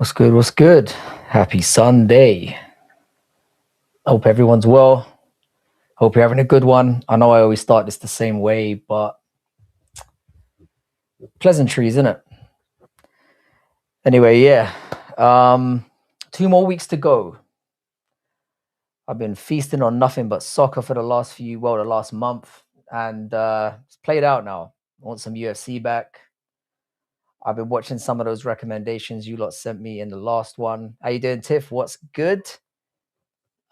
What's good? What's good? Happy Sunday. Hope everyone's well. Hope you're having a good one. I know I always start this the same way, but pleasantries, isn't it? Anyway, yeah. 2 more weeks to go. I've been feasting on nothing but soccer for the last month, and it's played out now. I want some UFC back. I've been watching some of those recommendations you lot sent me in the last one. How you doing, Tiff? What's good?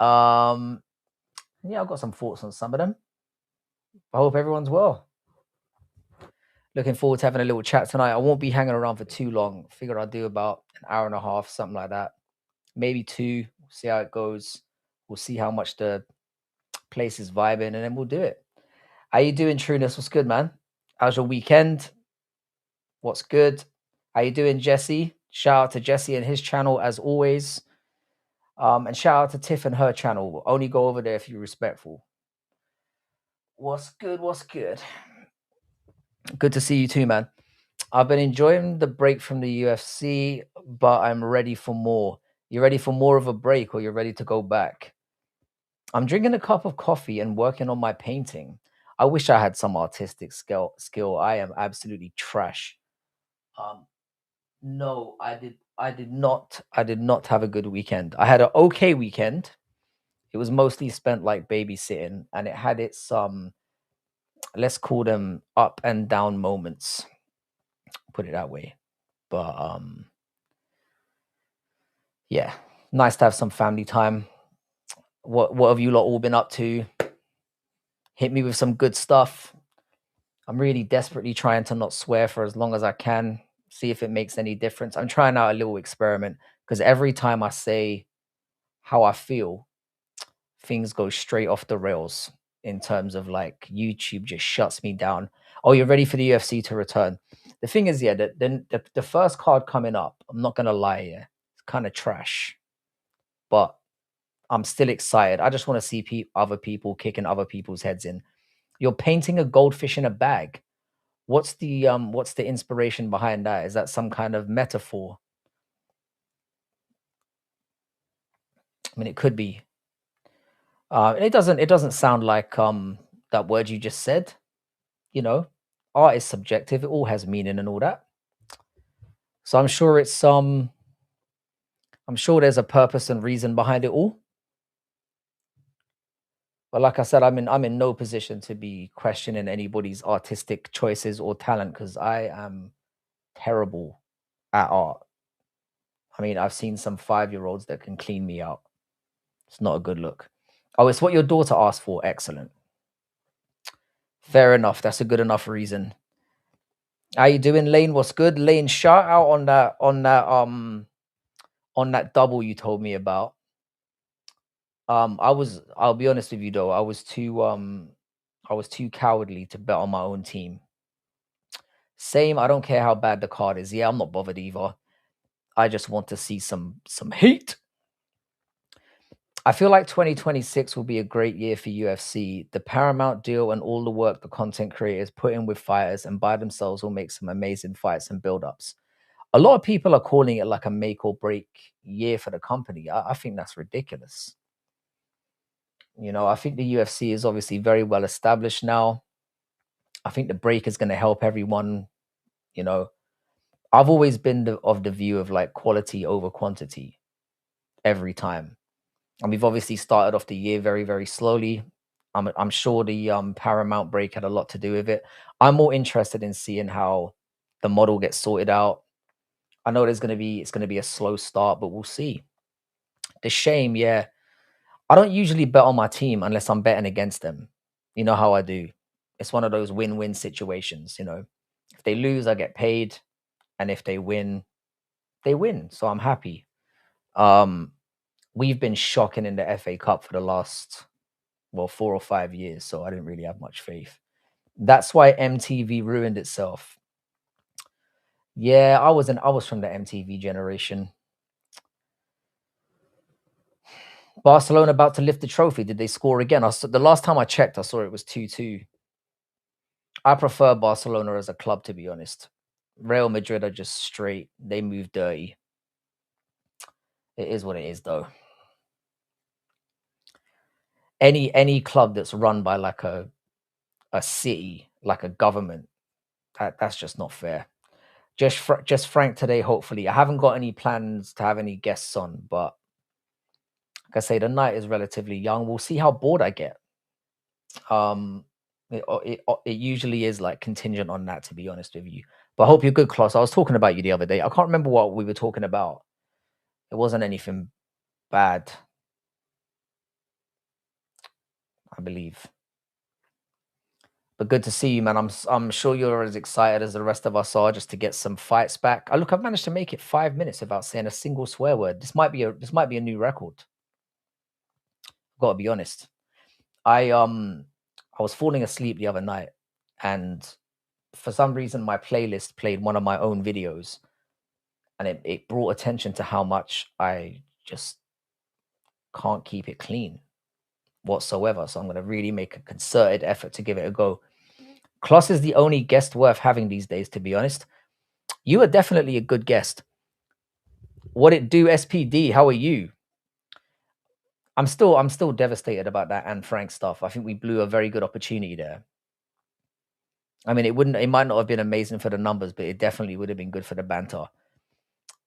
Yeah, I've got some thoughts on some of them. I hope everyone's well. Looking forward to having a little chat tonight. I won't be hanging around for too long. Figure I'll do about an hour and a half, something like that. Maybe two. See how it goes. We'll see how much the place is vibing, and then we'll do it. How you doing, Trueness? What's good, man? How's your weekend? What's good? How you doing, Jesse? Shout out to Jesse and his channel as always. And shout out to Tiff and her channel. We'll only go over there if you're respectful. What's good? What's good? Good to see you too, man. I've been enjoying the break from the UFC, but I'm ready for more. You ready for more of a break, or you're ready to go back? I'm drinking a cup of coffee and working on my painting. I wish I had some artistic skill. I am absolutely trash. Um, no, I did not have a good weekend. I had an okay weekend. It was mostly spent like babysitting, and it had its let's call them up and down moments. Put it that way. But yeah, nice to have some family time. What have you lot all been up to? Hit me with some good stuff. I'm really desperately trying to not swear for as long as I can. See if it makes any difference. I'm trying out a little experiment because every time I say how I feel, things go straight off the rails in terms of like YouTube just shuts me down. Oh, you're ready for the UFC to return. The thing is, yeah, the first card coming up, I'm not gonna lie, yeah, it's kind of trash, but I'm still excited. I just want to see other people kicking other people's heads in. You're painting a goldfish in a bag. What's the inspiration behind that? Is that some kind of metaphor? I mean, it could be. It doesn't sound like that word you just said. You know, art is subjective. It all has meaning and all that. So I'm sure there's a purpose and reason behind it all. But like I said, I'm in no position to be questioning anybody's artistic choices or talent because I am terrible at art. I mean, I've seen some 5-year-olds that can clean me out. It's not a good look. Oh, it's what your daughter asked for. Excellent. Fair enough. That's a good enough reason. How you doing, Lane? What's good? Lane, shout out on that double you told me about. I'll be honest with you though, I was too cowardly to bet on my own team. Same, I don't care how bad the card is. Yeah, I'm not bothered either. I just want to see some heat. I feel like 2026 will be a great year for UFC. The Paramount deal and all the work the content creators put in with fighters and by themselves will make some amazing fights and build-ups. A lot of people are calling it like a make or break year for the company. I think that's ridiculous. You know, I think the UFC is obviously very well established now. I think the break is going to help everyone. You know, I've always been of the view of like quality over quantity every time. And we've obviously started off the year very, very slowly. I'm sure the Paramount break had a lot to do with it. I'm more interested in seeing how the model gets sorted out. I know it's gonna be a slow start, but we'll see. The shame, yeah. I don't usually bet on my team unless I'm betting against them. You know how I do. It's one of those win-win situations, you know. If they lose, I get paid, and if they win, they win. So I'm happy. Um, we've been shocking in the FA Cup for the last 4 or 5 years, so I didn't really have much faith. That's why MTV ruined itself. Yeah, I was from the MTV generation. Barcelona about to lift the trophy. Did they score again? The last time I checked, I saw it was 2-2. I prefer Barcelona as a club, to be honest. Real Madrid are just straight. They move dirty. It is what it is, though. Any club that's run by like a city, like a government, that's just not fair. Just Frank today. Hopefully, I haven't got any plans to have any guests on, but like I say, the night is relatively young. We'll see how bored I get. It usually is like contingent on that, to be honest with you. But I hope you're good, Klaus. I was talking about you the other day. I can't remember what we were talking about. It wasn't anything bad, I believe. But good to see you, man. I'm sure you're as excited as the rest of us are just to get some fights back. Look, I've managed to make it 5 minutes without saying a single swear word. This might be a new record. Got to be honest. I was falling asleep the other night, and for some reason my playlist played one of my own videos, and it brought attention to how much I just can't keep it clean whatsoever. So I'm going to really make a concerted effort to give it a go. Kloss is the only guest worth having these days, to be honest. You are definitely a good guest. What it do, SPD? How are you? I'm still devastated about that Anne Frank stuff. I think we blew a very good opportunity there. I mean, it might not have been amazing for the numbers, but it definitely would have been good for the banter.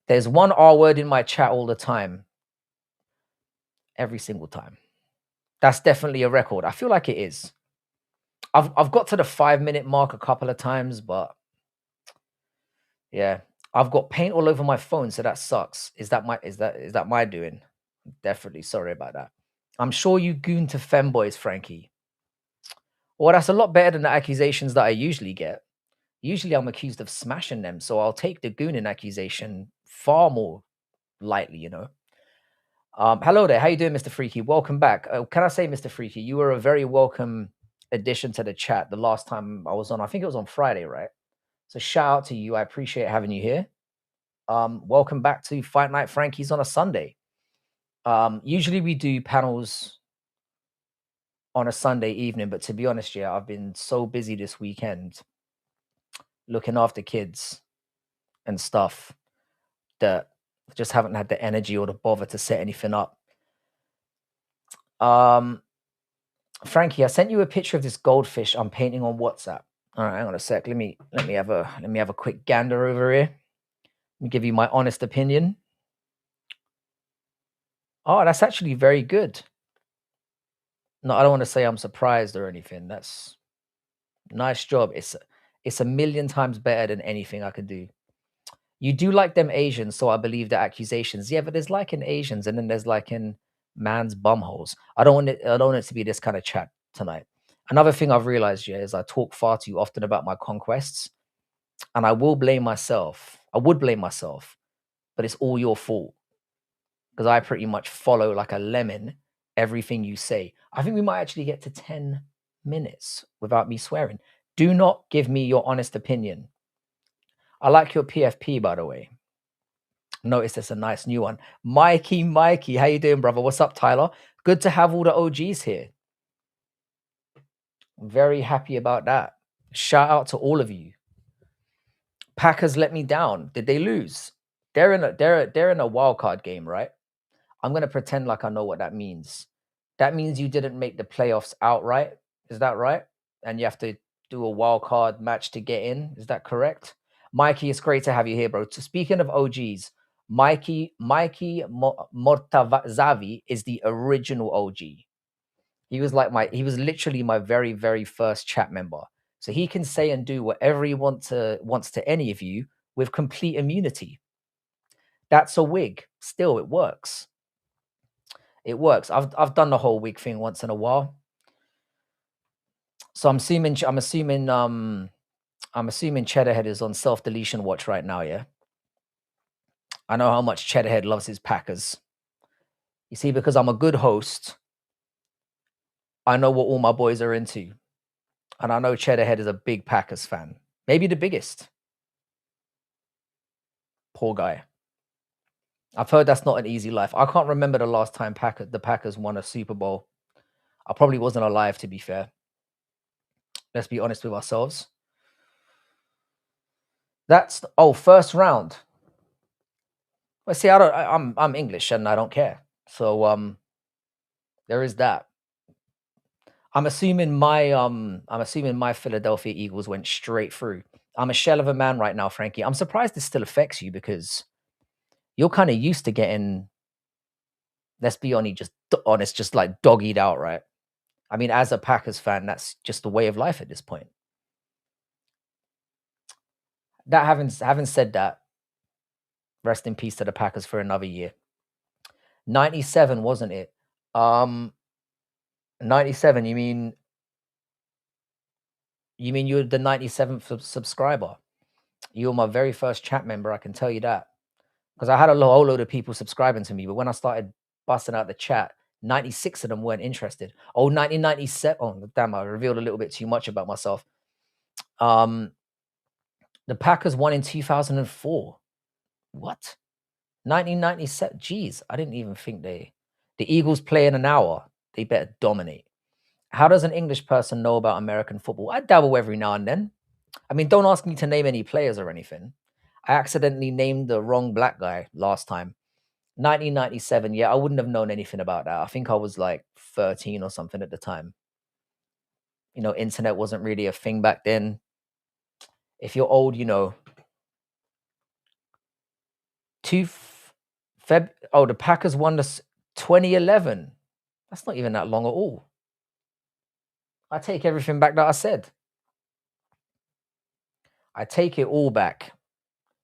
There's one R word in my chat all the time. Every single time. That's definitely a record. I feel like it is. I've got to the 5-minute mark a couple of times, but yeah. I've got paint all over my phone, so that sucks. Is that my doing? Definitely sorry about that. I'm sure you goon to femboys, Frankie. Well, that's a lot better than the accusations that I usually get. Usually I'm accused of smashing them, so I'll take the gooning accusation far more lightly, you know. Hello there. How you doing, Mr. Freaky? Welcome back. Can I say, Mr. Freaky, you were a very welcome addition to the chat the last time I was on. I think it was on Friday, right? So shout out to you. I appreciate having you here. Welcome back to Fight Night Frankie's on a Sunday. Usually we do panels on a Sunday evening, but to be honest, yeah, I've been so busy this weekend looking after kids and stuff that I just haven't had the energy or the bother to set anything up. Frankie, I sent you a picture of this goldfish I'm painting on WhatsApp. All right, hang on a sec. Let me have a quick gander over here. Let me give you my honest opinion. Oh, that's actually very good. No, I don't want to say I'm surprised or anything. That's nice job. It's a million times better than anything I could do. You do like them Asians, so I believe the accusations. Yeah, but there's like in Asians, and then there's like in man's bumholes. I don't want it to be this kind of chat tonight. Another thing I've realized, yeah, is I talk far too often about my conquests, and I will blame myself. I would blame myself, but it's all your fault because I pretty much follow like a lemon everything you say. I think we might actually get to 10 minutes without me swearing. Do not give me your honest opinion. I like your PFP, by the way. Notice it's a nice new one. Mikey, how you doing, brother? What's up, Tyler? Good to have all the OGs here. I'm very happy about that. Shout out to all of you. Packers let me down. Did they lose? They're in a wild card game, right? I'm gonna pretend like I know what that means. That means you didn't make the playoffs outright. Is that right? And you have to do a wild card match to get in. Is that correct? Mikey, it's great to have you here, bro. So speaking of OGs, Mikey Mortazavi is the original OG. He was literally my very, very first chat member. So he can say and do whatever he wants to any of you with complete immunity. That's a wig. Still, it works. It works. I've done the whole wig thing once in a while. So I'm assuming Cheddarhead is on self-deletion watch right now, yeah? I know how much Cheddarhead loves his Packers. You see, because I'm a good host, I know what all my boys are into. And I know Cheddarhead is a big Packers fan. Maybe the biggest. Poor guy. I've heard that's not an easy life. I can't remember the last time the Packers won a Super Bowl. I probably wasn't alive, to be fair. Let's be honest with ourselves. First round. Well, see, I'm English and I don't care. So there is that. I'm assuming my Philadelphia Eagles went straight through. I'm a shell of a man right now, Frankie. I'm surprised this still affects you because you're kind of used to getting, let's be honest, just like dog-eat out, right? I mean, as a Packers fan, that's just the way of life at this point. That having said that, rest in peace to the Packers for another year. 97, wasn't it? Um, 97, you mean you're the 97th subscriber? You were my very first chat member, I can tell you that. Because I had a whole load of people subscribing to me, but when I started busting out the chat, 96 of them weren't interested. Oh, 1997. Oh, damn, I revealed a little bit too much about myself. Um, the Packers won in 2004. What? 1997. Jeez, I didn't even think the Eagles play in an hour. They better dominate. How does an English person know about American football? I dabble every now and then. I mean, don't ask me to name any players or anything. I accidentally named the wrong black guy last time. 1997, yeah, I wouldn't have known anything about that. I think I was like 13 or something at the time. Internet wasn't really a thing back then. If you're old, two the Packers won this 2011. That's not even that long at all. I take everything back that I said. I take it all back,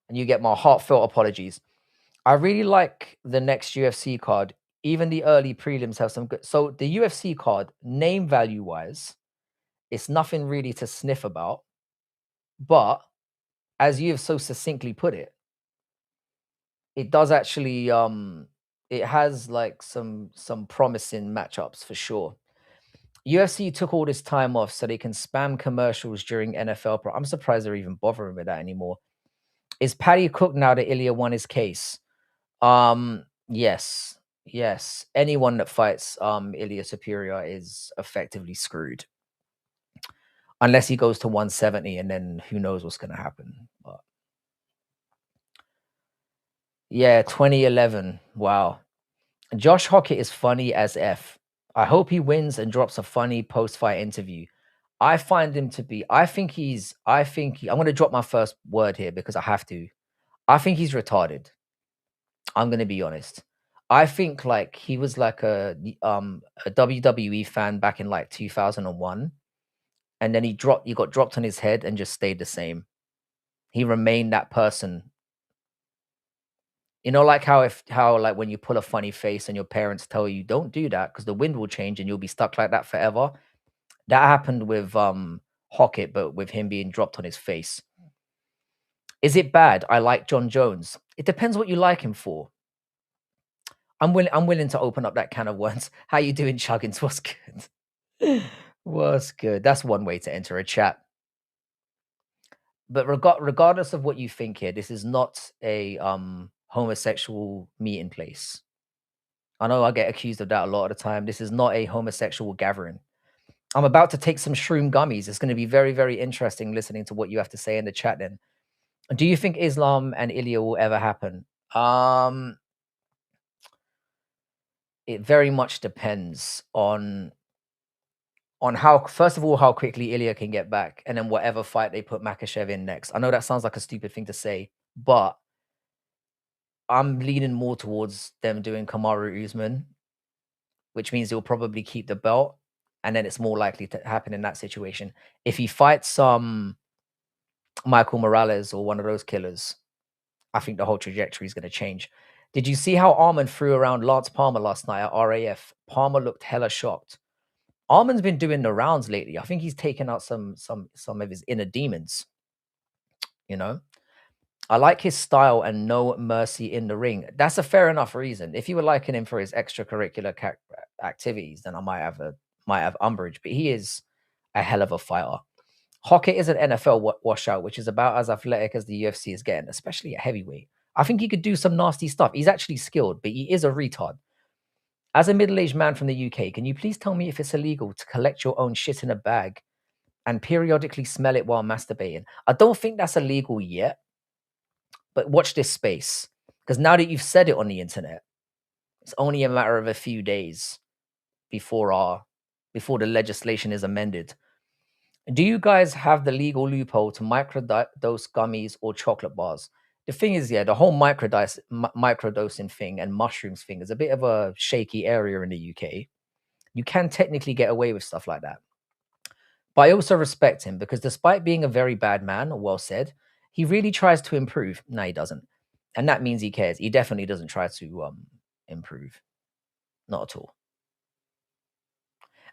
and you get my heartfelt apologies. I really like the next UFC card. Even the early prelims have some good. So the UFC card, name value wise, it's nothing really to sniff about. But as you have so succinctly put it, it does actually it has like some promising matchups for sure. UFC took all this time off so they can spam commercials during NFL. I'm surprised they're even bothering with that anymore. Is Paddy Cook now that Ilya won his case? Yes. Yes. Anyone that fights Ilya Superior is effectively screwed. Unless he goes to 170 and then who knows what's gonna happen. But yeah, 2011. Wow. Josh Hockett is funny as F. I hope he wins and drops a funny post-fight interview. I find him to be, I'm gonna drop my first word here because I have to. I think he's retarded. I'm gonna be honest. I think like he was like a WWE fan back in like 2001, and then he got dropped on his head and just stayed the same. He remained that person. Like how like when you pull a funny face and your parents tell you don't do that because the wind will change and you'll be stuck like that forever. That happened with Hockett, but with him being dropped on his face. Is it bad? I like John Jones. It depends what you like him for. I'm willing to open up that can of worms. How you doing, Chuggins? What's good? What's good? That's one way to enter a chat. But regardless of what you think here, this is not a homosexual meeting place. I know I get accused of that a lot of the time. This is not a homosexual gathering. I'm about to take some shroom gummies. It's going to be very, very interesting listening to what you have to say in the chat then. Do you think Islam and Ilya will ever happen? It very much depends on how, first of all, how quickly Ilya can get back, and then whatever fight they put Makhachev in next. I know that sounds like a stupid thing to say, but I'm leaning more towards them doing Kamaru Usman, which means he'll probably keep the belt, and then it's more likely to happen in that situation. If he fights Michael Morales or one of those killers, I think the whole trajectory is going to change. Did you see how Arman threw around Lance Palmer last night at RAF? Palmer looked hella shocked. Arman's been doing the rounds lately. I think he's taken out some of his inner demons. You know, I like his style and no mercy in the ring. That's a fair enough reason. If you were liking him for his extracurricular activities, then I might have umbrage. But he is a hell of a fighter. Hockett is an NFL washout, which is about as athletic as the UFC is getting, especially at heavyweight. I think he could do some nasty stuff. He's actually skilled, but he is a retard. As a middle-aged man from the UK, can you please tell me if it's illegal to collect your own shit in a bag and periodically smell it while masturbating? I don't think that's illegal yet, but watch this space Because now that you've said it on the internet, it's only a matter of a few days before the legislation is amended. Do you guys have the legal loophole to microdose gummies or chocolate bars? The thing is, yeah, the whole microdosing thing and mushrooms thing is a bit of a shaky area in the UK. You can technically get away with stuff like that. But I also respect him because despite being a very bad man, well said, he really tries to improve. No, he doesn't. And that means he cares. He definitely doesn't try to improve. Not at all.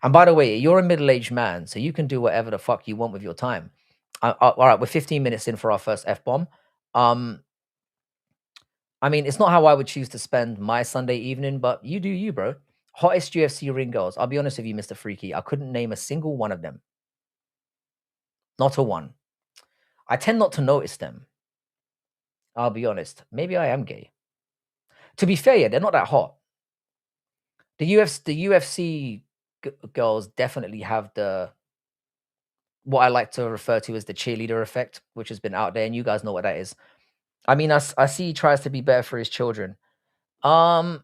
And by the way, you're a middle-aged man, so you can do whatever the fuck you want with your time. All right, we're 15 minutes in for our first F-bomb. I mean, it's not how I would choose to spend my Sunday evening, but you do you, bro. Hottest UFC ring girls. I'll be honest with you, Mr. Freaky. I couldn't name a single one of them. Not a one. I tend not to notice them. I'll be honest. Maybe I am gay. To be fair, yeah, they're not that hot. The UFC girls definitely have what I like to refer to as the cheerleader effect, which has been out there, and you guys know what that is. I mean, I see he tries to be better for his children. I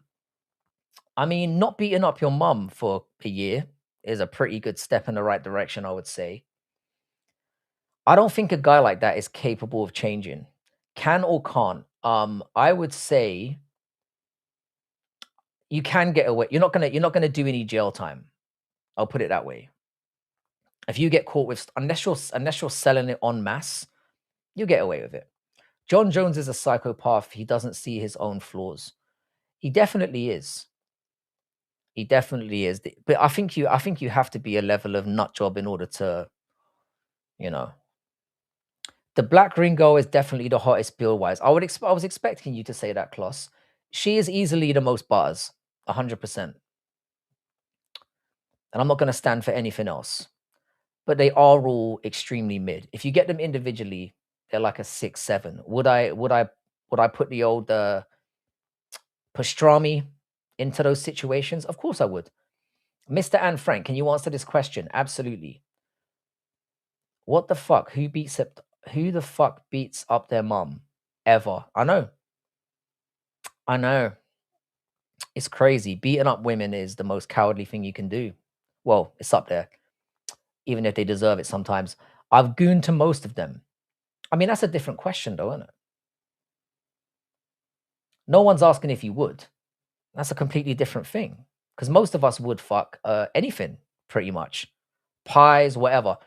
mean, not beating up your mum for a year is a pretty good step in the right direction, I would say. I don't think a guy like that is capable of changing. Can or can't. I would say you can get away. You're not gonna do any jail time. I'll put it that way. If you get caught with unless you're selling it en masse, you get away with it. John Jones is a psychopath. He doesn't see his own flaws. He definitely is. He definitely is. But I think you have to be a level of nut job in order to, you know. The Black Ringo is definitely the hottest bill wise. I was expecting you to say that, Kloss. She is easily the most butters, 100%. And I'm not going to stand for anything else. But they are all extremely mid. If you get them individually, they're like a 6, 7. Would I put the old pastrami into those situations? Of course I would. Mr. Anne Frank, can you answer this question? Absolutely. What the fuck? Who the fuck beats up their mom? Ever. I know. It's crazy. Beating up women is the most cowardly thing you can do. Well, it's up there. Even if they deserve it sometimes. I've gooned to most of them. I mean, that's a different question though, isn't it? No one's asking if you would. That's a completely different thing. Because most of us would fuck anything, pretty much. Pies, whatever.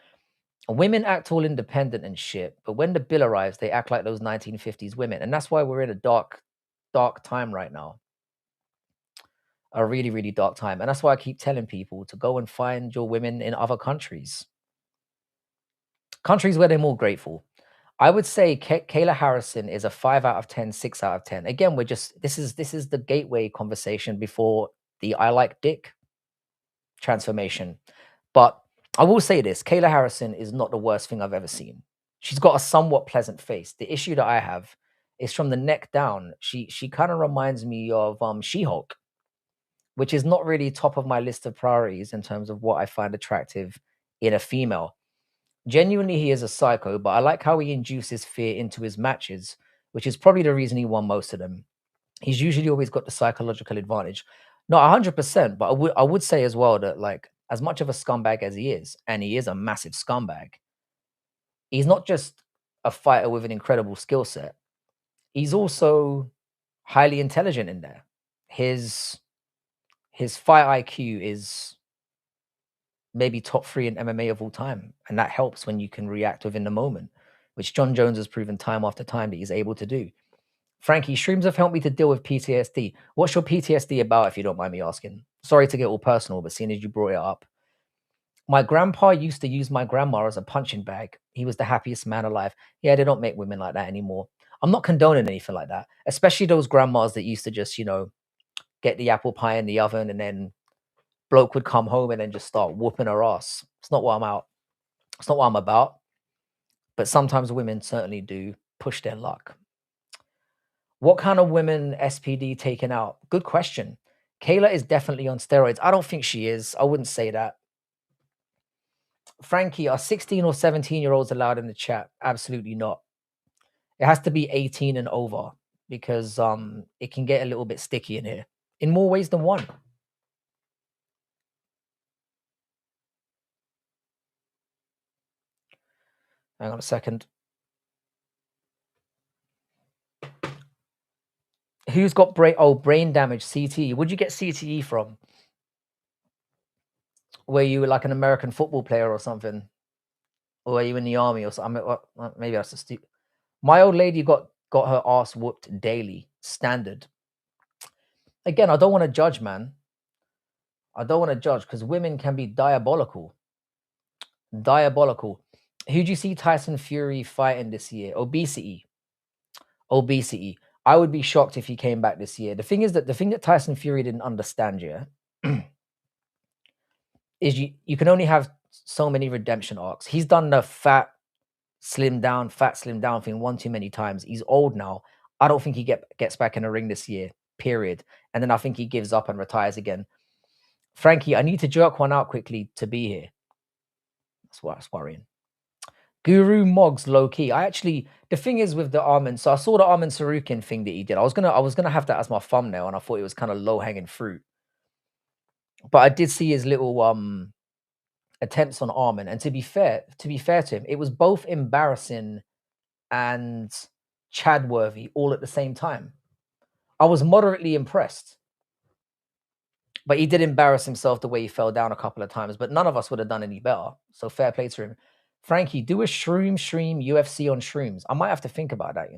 Women act all independent and shit, but when the bill arrives, they act like those 1950s women. And that's why we're in a dark time right now. A really, really dark time. And that's why I keep telling people to go and find your women in other countries. Countries where they're more grateful. I would say Kayla Harrison is a 5 out of 10, 6 out of 10. Again, this is the gateway conversation before the I like dick transformation. But I will say this, Kayla Harrison is not the worst thing I've ever seen. She's got a somewhat pleasant face. The issue that I have is from the neck down. She kind of reminds me of She-Hulk, which is not really top of my list of priorities in terms of what I find attractive in a female. Genuinely, he is a psycho, but I like how he induces fear into his matches, which is probably the reason he won most of them. He's usually always got the psychological advantage. Not 100%, but I would say as well that, like, as much of a scumbag as he is, and he is a massive scumbag, he's not just a fighter with an incredible skill set. He's also highly intelligent in there. His fight IQ is maybe top 3 in MMA of all time. And that helps when you can react within the moment, which John Jones has proven time after time that he's able to do. Frankie, streams have helped me to deal with PTSD. What's your PTSD about, if you don't mind me asking? Sorry to get all personal, but seeing as you brought it up. My grandpa used to use my grandma as a punching bag. He was the happiest man alive. Yeah, they don't make women like that anymore. I'm not condoning anything like that, especially those grandmas that used to just, get the apple pie in the oven and then bloke would come home and then just start whooping her ass. It's not what I'm out. It's not what I'm about. But sometimes women certainly do push their luck. What kind of women SPD taken out? Good question. Kayla is definitely on steroids. I don't think she is. I wouldn't say that. Frankie, are 16 or 17-year-olds allowed in the chat? Absolutely not. It has to be 18 and over. because it can get a little bit sticky in here in more ways than one. Hang on a second. Who's got brain damage? CTE. Where'd you get CTE from? Were you like an American football player or something? Or were you in the army or something? Maybe that's a stupid. My old lady got her ass whooped daily, standard. Again, I don't want to judge, man. I don't want to judge because women can be diabolical. Diabolical. Who do you see Tyson Fury fighting this year? Obesity. I would be shocked if he came back this year. The thing that Tyson Fury didn't understand, yeah, is you can only have so many redemption arcs. He's done the fat slim down thing one too many times. He's old now. I don't think he gets back in the ring this year, period. And then I think he gives up and retires again. Frankie, I need to jerk one out quickly to be here. That's worrying. Guru Moggs low key. The thing is with the Armin, so I saw the Armin Sarukian thing that he did. I was gonna have that as my thumbnail, and I thought it was kind of low hanging fruit. But I did see his little attempts on Armin, and to be fair to him, it was both embarrassing and Chad-worthy all at the same time. I was moderately impressed. But he did embarrass himself the way he fell down a couple of times, but none of us would have done any better. So fair play to him. Frankie, do a stream UFC on shrooms. I might have to think about that,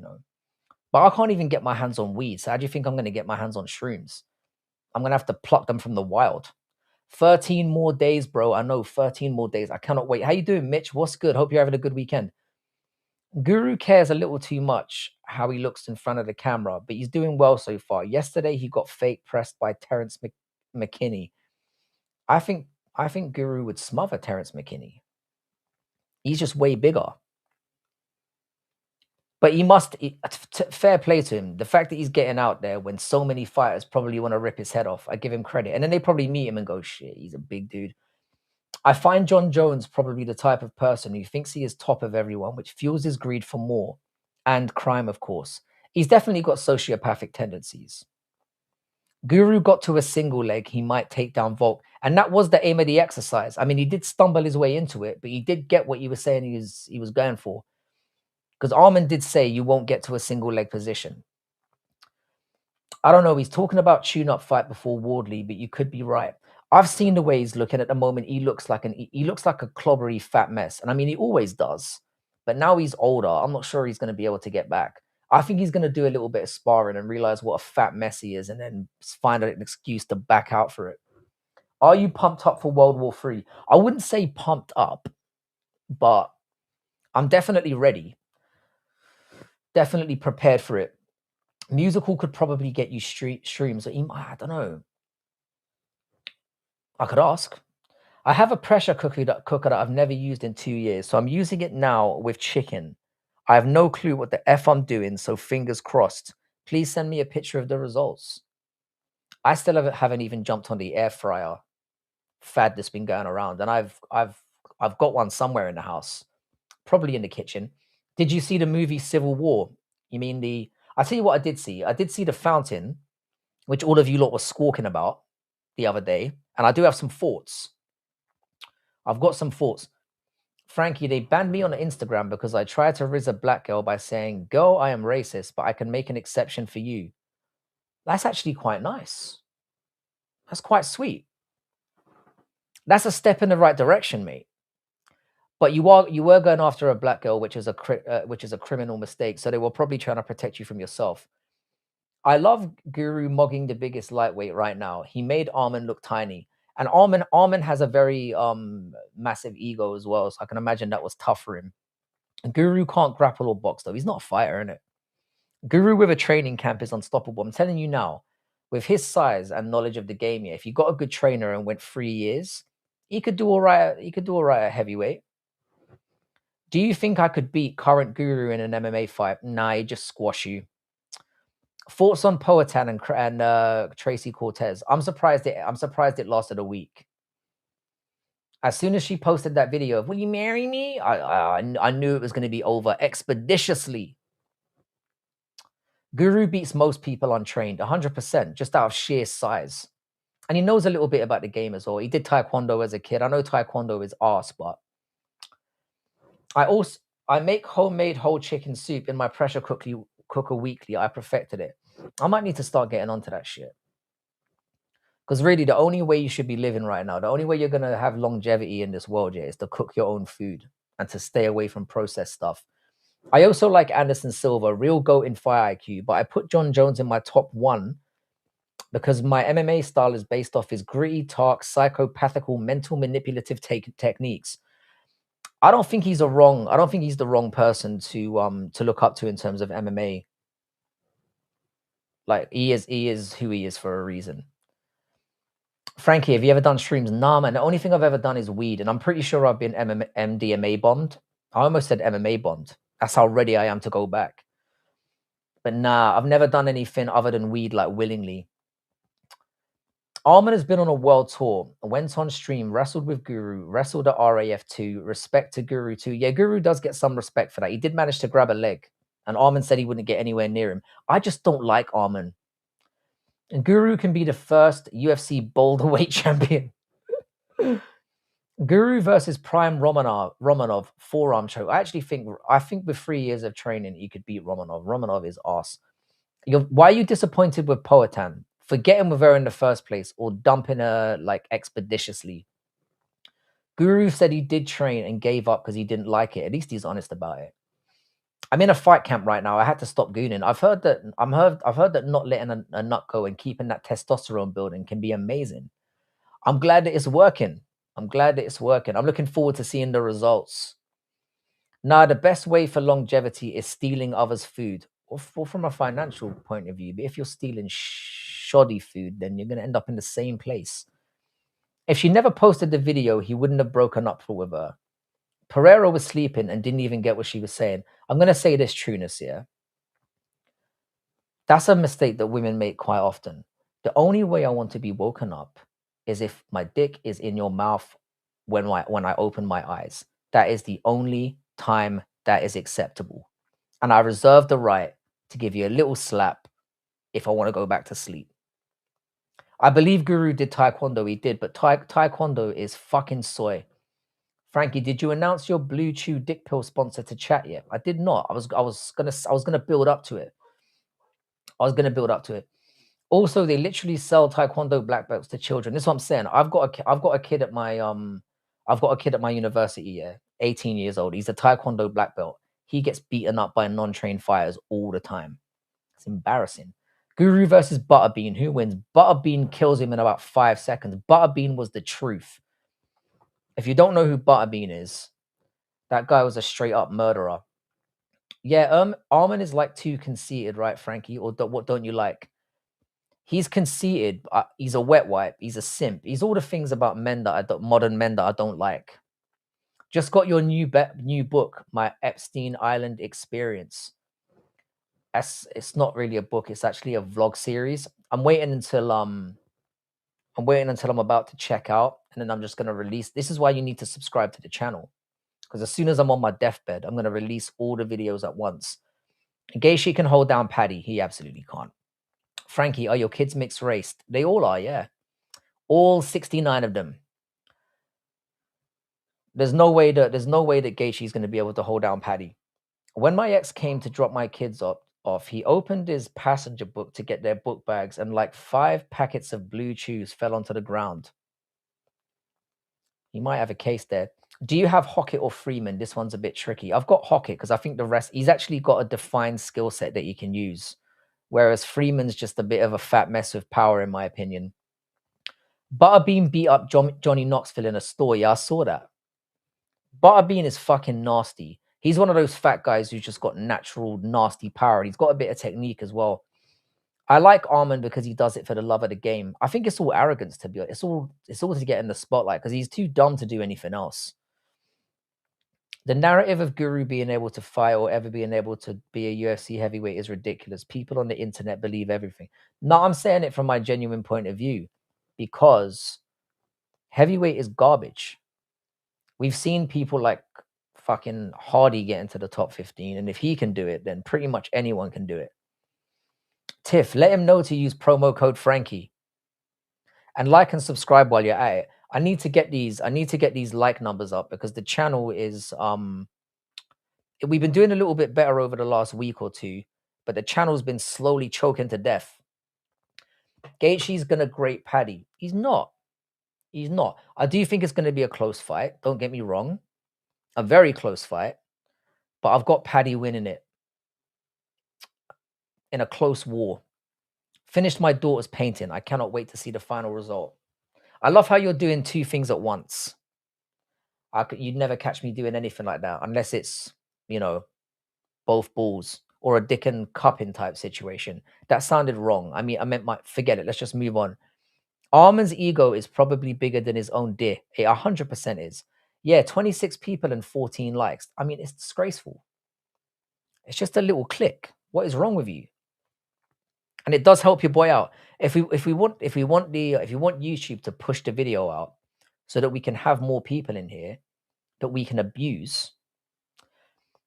But I can't even get my hands on weed. So how do you think I'm going to get my hands on shrooms? I'm going to have to pluck them from the wild. 13 more days, bro. I know, 13 more days. I cannot wait. How you doing, Mitch? What's good? Hope you're having a good weekend. Guru cares a little too much how he looks in front of the camera, but he's doing well so far. Yesterday, he got fake pressed by Terrence McKinney. I think Guru would smother Terrence McKinney. He's just way bigger. But fair play to him. The fact that he's getting out there when so many fighters probably want to rip his head off, I give him credit. And then they probably meet him and go, shit, he's a big dude. I find John Jones probably the type of person who thinks he is top of everyone, which fuels his greed for more and crime, of course. He's definitely got sociopathic tendencies. Guru got to a single leg, he might take down Volk. And that was the aim of the exercise. I mean, he did stumble his way into it, but he did get what he was saying he was going for. Because Armin did say you won't get to a single leg position. I don't know. He's talking about tune-up fight before Wardley, but you could be right. I've seen the way he's looking at the moment. He looks like a clobbery fat mess. And I mean, he always does. But now he's older. I'm not sure he's going to be able to get back. I think he's going to do a little bit of sparring and realize what a fat mess he is and then find an excuse to back out for it. Are you pumped up for World War III? I wouldn't say pumped up, but I'm definitely ready. Definitely prepared for it. Musical could probably get you streams. I don't know. I could ask. I have a pressure cooker that I've never used in 2 years, so I'm using it now with chicken. I have no clue what the F I'm doing, so fingers crossed. Please send me a picture of the results. I still haven't even jumped on the air fryer fad that's been going around, and I've got one somewhere in the house, probably in the kitchen. Did you see the movie Civil War? You mean I tell you what I did see. I did see the fountain, which all of you lot were squawking about the other day, and I do have some thoughts. I've got some thoughts. Frankie, they banned me on Instagram because I tried to riz a black girl by saying, girl, I am racist, but I can make an exception for you. That's actually quite nice. That's quite sweet. That's a step in the right direction, mate. But you were going after a black girl, which is a criminal mistake. So they were probably trying to protect you from yourself. I love Guru mogging the biggest lightweight right now. He made Armin look tiny. And Armin has a very massive ego as well. So I can imagine that was tough for him. Guru can't grapple or box, though. He's not a fighter, innit? Guru with a training camp is unstoppable. I'm telling you now, with his size and knowledge of the game, if you got a good trainer and went 3 years, he could do all right. He could do all right at heavyweight. Do you think I could beat current Guru in an MMA fight? Nah, he'd just squash you. Thoughts on Poatan and Tracy Cortez? I'm surprised it lasted a week. As soon as she posted that video of "Will you marry me?" I knew it was going to be over expeditiously. Guru beats most people untrained, 100%, just out of sheer size. And he knows a little bit about the game as well. He did Taekwondo as a kid. I know Taekwondo is arse, but I make homemade whole chicken soup in my pressure cooker weekly. I perfected it. I might need to start getting onto that shit. Because really, the only way you should be living right now, the only way you're gonna have longevity in this world, yeah, is to cook your own food and to stay away from processed stuff. I also like Anderson Silva, real goat in fire IQ, but I put John Jones in my top one because my MMA style is based off his gritty talk, psychopathical, mental manipulative techniques. I don't think he's the wrong person to look up to in terms of MMA. Like he is who he is for a reason. Frankie, have you ever done streams? Nah, man. The only thing I've ever done is weed, and I'm pretty sure I've been MDMA bombed. I almost said MMA bombed. That's how ready I am to go back. But nah, I've never done anything other than weed, like willingly. Armin has been on a world tour, went on stream, wrestled with Guru, wrestled at RAF2, respect to Guru too. Yeah, Guru does get some respect for that. He did manage to grab a leg, and Armin said he wouldn't get anywhere near him. I just don't like Armin. And Guru can be the first UFC boulderweight champion. Guru versus Prime Romanov forearm choke. I think with 3 years of training, he could beat Romanov. Romanov is arse. Why are you disappointed with Poatan? Forgetting with her in the first place or dumping her like expeditiously. Guru said he did train and gave up because he didn't like it. At least he's honest about it. I'm in a fight camp right now. I had to stop gooning. I've heard that not letting a nut go and keeping that testosterone building can be amazing. I'm glad that it's working. I'm looking forward to seeing the results. Now, the best way for longevity is stealing others' food, or from a financial point of view. But if you're stealing shoddy food, then you're going to end up in the same place. If she never posted the video, he wouldn't have broken up with her. Pereira was sleeping and didn't even get what she was saying. I'm going to say this trueness here. That's a mistake that women make quite often. The only way I want to be woken up is if my dick is in your mouth when I open my eyes. That is the only time that is acceptable. And I reserve the right to give you a little slap if I want to go back to sleep. I believe Guru did Taekwondo. He did, but Taekwondo is fucking soy. Frankie, did you announce your Blue Chew dick pill sponsor to chat yet? I did not. I was gonna build up to it. Also, they literally sell Taekwondo black belts to children. This is what I'm saying. I've got a kid at my university, yeah, 18 years old. He's a Taekwondo black belt. He gets beaten up by non-trained fighters all the time. It's embarrassing. Guru versus Butterbean. Who wins? Butterbean kills him in about 5 seconds. Butterbean was the truth. If you don't know who Butterbean is, that guy was a straight up murderer. Yeah, Armin is like too conceited, right, Frankie? Or what don't you like? He's conceited. He's a wet wipe. He's a simp. He's all the things about modern men that I don't like. Just got your new book, My Epstein Island Experience. It's not really a book. It's actually a vlog series. I'm waiting until I'm about to check out, and then I'm just gonna release. This is why you need to subscribe to the channel, because as soon as I'm on my deathbed, I'm gonna release all the videos at once. Gaethje can hold down Paddy. He absolutely can't. Frankie, are your kids mixed race? They all are, yeah. All 69 of them. There's no way that Gaethje is going to be able to hold down Paddy. When my ex came to drop my kids off, he opened his passenger book to get their book bags, and like 5 packets of Blue Chews fell onto the ground. He might have a case there. Do you have Hockett or Freeman? This one's a bit tricky. I've got Hockett because I think the rest, he's actually got a defined skill set that he can use. Whereas Freeman's just a bit of a fat mess with power, in my opinion. Butterbean beat up Johnny Knoxville in a store. Yeah, I saw that. Butterbean is fucking nasty. He's one of those fat guys who's just got natural nasty power. He's got a bit of technique as well. I like Armin because he does it for the love of the game. I think it's all arrogance, to be honest. It's all to get in the spotlight because he's too dumb to do anything else. The narrative of Guru being able to fight or ever being able to be a UFC heavyweight is ridiculous. People on the internet believe everything. No, I'm saying it from my genuine point of view because heavyweight is garbage. We've seen people like fucking Hardy get into the top 15, and if he can do it, then pretty much anyone can do it. Tiff, let him know to use promo code Frankie. And like and subscribe while you're at it. I need to get these like numbers up because the channel is we've been doing a little bit better over the last week or two, but the channel's been slowly choking to death. Gaethje's gonna grate Paddy. He's not. He's not. I do think it's gonna be a close fight. Don't get me wrong. A very close fight. But I've got Paddy winning it in a close war. Finished my daughter's painting. I cannot wait to see the final result. I love how you're doing two things at once. You'd never catch me doing anything like that unless it's, you know, both balls or a dick and cupping type situation. That sounded wrong. I mean, I meant forget it. Let's just move on. Arman's ego is probably bigger than his own dick. It 100% is. Yeah, 26 people and 14 likes. I mean, it's disgraceful. It's just a little click. What is wrong with you? And it does help your boy out. If you want YouTube to push the video out so that we can have more people in here that we can abuse.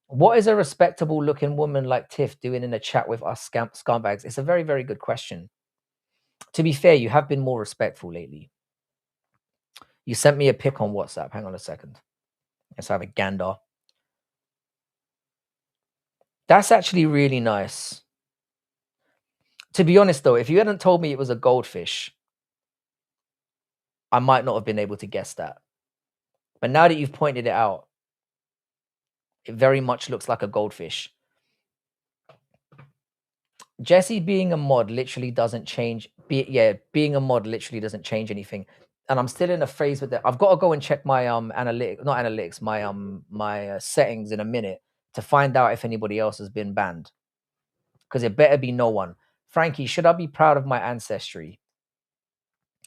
What is a respectable looking woman like Tiff doing in a chat with us scumbags? It's a very, very good question. To be fair, you have been more respectful lately. You sent me a pic on WhatsApp. Hang on a second. Let's have a gander. That's actually really nice. To be honest, though, if you hadn't told me it was a goldfish, I might not have been able to guess that. But now that you've pointed it out, it very much looks like a goldfish. Jesse being a mod literally doesn't change. Being a mod literally doesn't change anything. And I'm still in a phase with that. I've got to go and check my my settings in a minute to find out if anybody else has been banned. Because it better be no one. Frankie, should I be proud of my ancestry?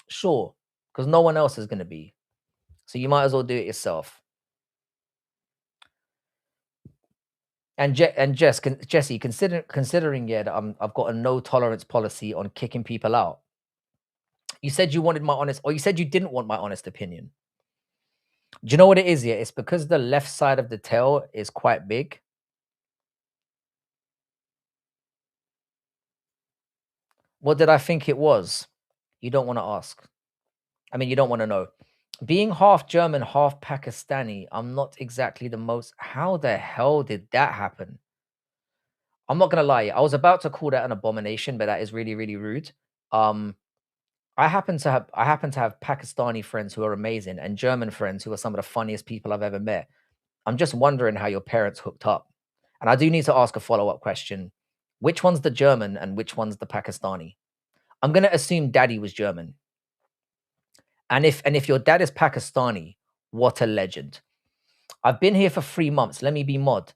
Sure, because no one else is going to be. So you might as well do it yourself. And Jesse, considering that I've got a no tolerance policy on kicking people out. You said you wanted my honest, or you said you didn't want my honest opinion. Do you know what it is? Yeah, it's because the left side of the tail is quite big. What did I think it was? You don't want to ask. I mean, you don't want to know. Being half German, half Pakistani, I'm not exactly the most. How the hell did that happen? I'm not gonna lie. I was about to call that an abomination, but that is really, really rude. I happen to have Pakistani friends who are amazing and German friends who are some of the funniest people I've ever met. I'm just wondering how your parents hooked up. And I do need to ask a follow-up question. Which one's the German and which one's the Pakistani? I'm gonna assume daddy was German. And if your dad is Pakistani, what a legend. I've been here for 3 months. Let me be mod.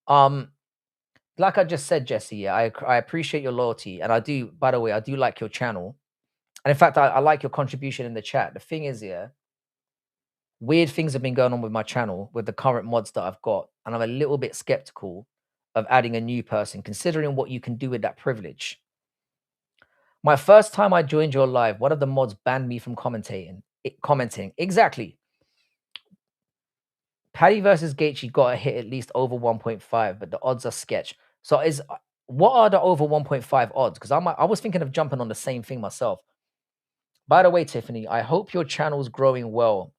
Like I just said, Jesse, yeah, I appreciate your loyalty. And I do, by the way, I do like your channel. And in fact, I like your contribution in the chat. The thing is, yeah, weird things have been going on with my channel with the current mods that I've got. And I'm a little bit skeptical of adding a new person, considering what you can do with that privilege. My first time I joined your live, one of the mods banned me from commenting. Exactly. Paddy versus Gaethje got a hit at least over 1.5, but the odds are sketch. So what are the over 1.5 odds? Because I was thinking of jumping on the same thing myself. By the way, Tiffany, I hope your channel's growing well.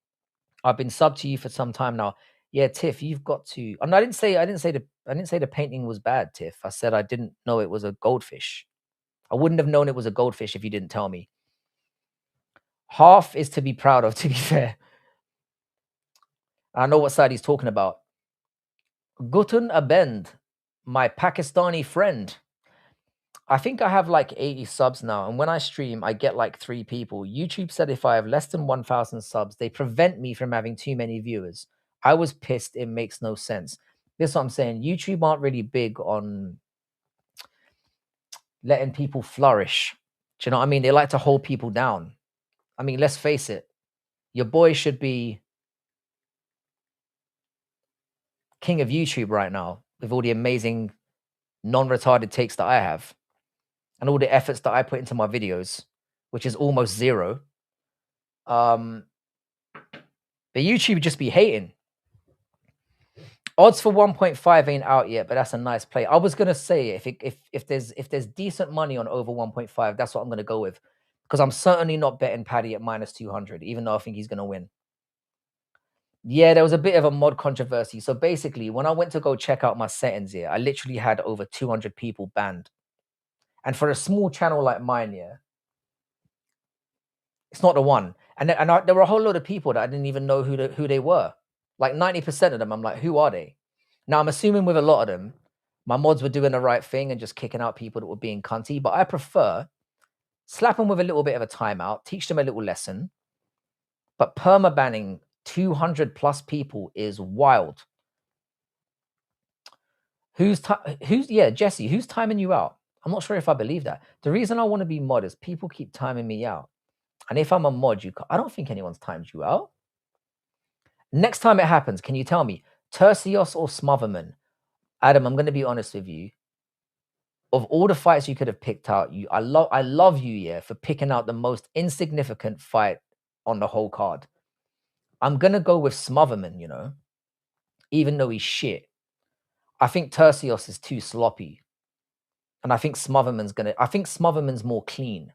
I've been subbed to you for some time now. Yeah, Tiff, you've got to. And I didn't say the painting was bad, Tiff. I said I didn't know it was a goldfish. I wouldn't have known it was a goldfish if you didn't tell me. Half is to be proud of, to be fair. I know what side he's talking about. Guten Abend, my Pakistani friend. I think I have like 80 subs now, and when I stream, I get like 3 people. YouTube said if I have less than 1,000 subs, they prevent me from having too many viewers. I was pissed. It makes no sense. This is what I'm saying. YouTube aren't really big on letting people flourish. Do you know what I mean? They like to hold people down. I mean, let's face it. Your boy should be king of YouTube right now with all the amazing non-retarded takes that I have and all the efforts that I put into my videos, which is almost 0. But YouTube just be hating. Odds for 1.5 ain't out yet, but that's a nice play. I was gonna say if there's decent money on over 1.5, that's what I'm gonna go with. Because I'm certainly not betting Paddy at -200, even though I think he's gonna win. Yeah, there was a bit of a mod controversy. So basically, when I went to go check out my settings here, I literally had over 200 people banned. And for a small channel like mine, yeah, it's not the one. There were a whole load of people that I didn't even know who they were. Like 90% of them, I'm like, who are they? Now I'm assuming with a lot of them, my mods were doing the right thing and just kicking out people that were being cunty. But I prefer slap them with a little bit of a timeout, teach them a little lesson. But perma banning 200 plus people is wild. Yeah, Jesse, who's timing you out? I'm not sure if I believe that. The reason I want to be mod is people keep timing me out. And if I'm a mod, I don't think anyone's timed you out. Next time it happens, can you tell me, Tercios or Smotherman? Adam, I'm going to be honest with you. Of all the fights you could have picked out, I love you, yeah, for picking out the most insignificant fight on the whole card. I'm going to go with Smotherman, you know, even though he's shit. I think Tercios is too sloppy. And I think Smotherman's more clean,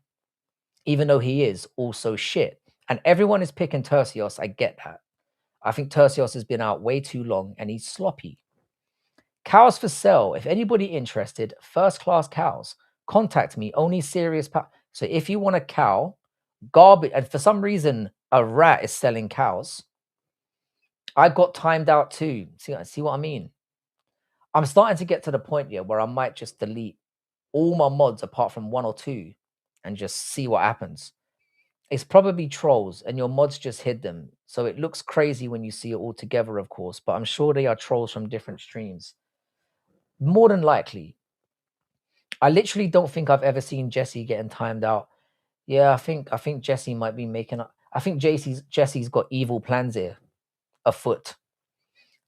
even though he is also shit. And everyone is picking Tercios. I get that. I think Tercios has been out way too long and he's sloppy. Cows for sale. If anybody interested, first class cows, contact me. Only serious. So if you want a cow, garbage, and for some reason a rat is selling cows, I got timed out too. See what I mean? I'm starting to get to the point here where I might just delete all my mods apart from one or two and just see what happens. It's probably trolls and your mods just hid them. So it looks crazy when you see it all together, of course, but I'm sure they are trolls from different streams. More than likely. I literally don't think I've ever seen Jesse getting timed out. Yeah, I think Jesse might be making up. I think Jesse's got evil plans here afoot.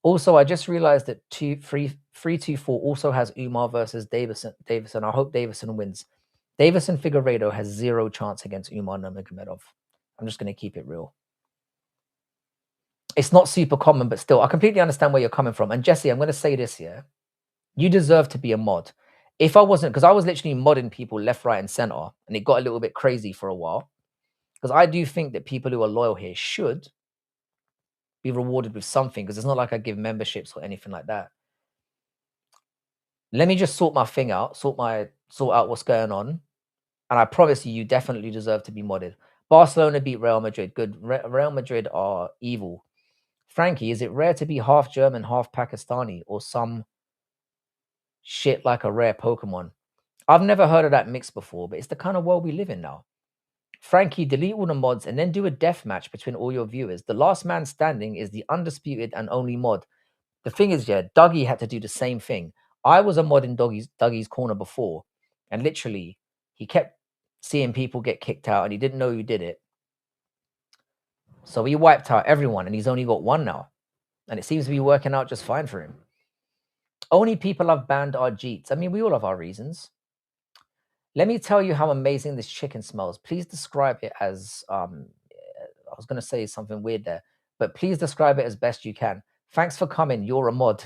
Also, I just realized that 324 also has Umar versus Davison. I hope Davison wins. Davison Figueiredo has 0 chance against Umar Nurmagomedov. I'm just going to keep it real. It's not super common, but still, I completely understand where you're coming from. And Jesse, I'm going to say this here. You deserve to be a mod. If I wasn't, because I was literally modding people left, right, and center, and it got a little bit crazy for a while. Because I do think that people who are loyal here should be rewarded with something, because it's not like I give memberships or anything like that. Let me just sort my thing out, sort out what's going on. And I promise you, you definitely deserve to be modded. Barcelona beat Real Madrid. Good. Real Madrid are evil. Frankie, is it rare to be half German, half Pakistani, or some shit like a rare Pokemon? I've never heard of that mix before, but it's the kind of world we live in now. Frankie, delete all the mods and then do a death match between all your viewers. The last man standing is the undisputed and only mod. The thing is, yeah, Dougie had to do the same thing. I was a mod in Dougie's corner before, and literally, he kept seeing people get kicked out, and he didn't know who did it. So he wiped out everyone, and he's only got one now. And it seems to be working out just fine for him. Only people I've banned are Jeets. I mean, we all have our reasons. Let me tell you how amazing this chicken smells. Please describe it as, I was going to say something weird there, but please describe it as best you can. Thanks for coming. You're a mod.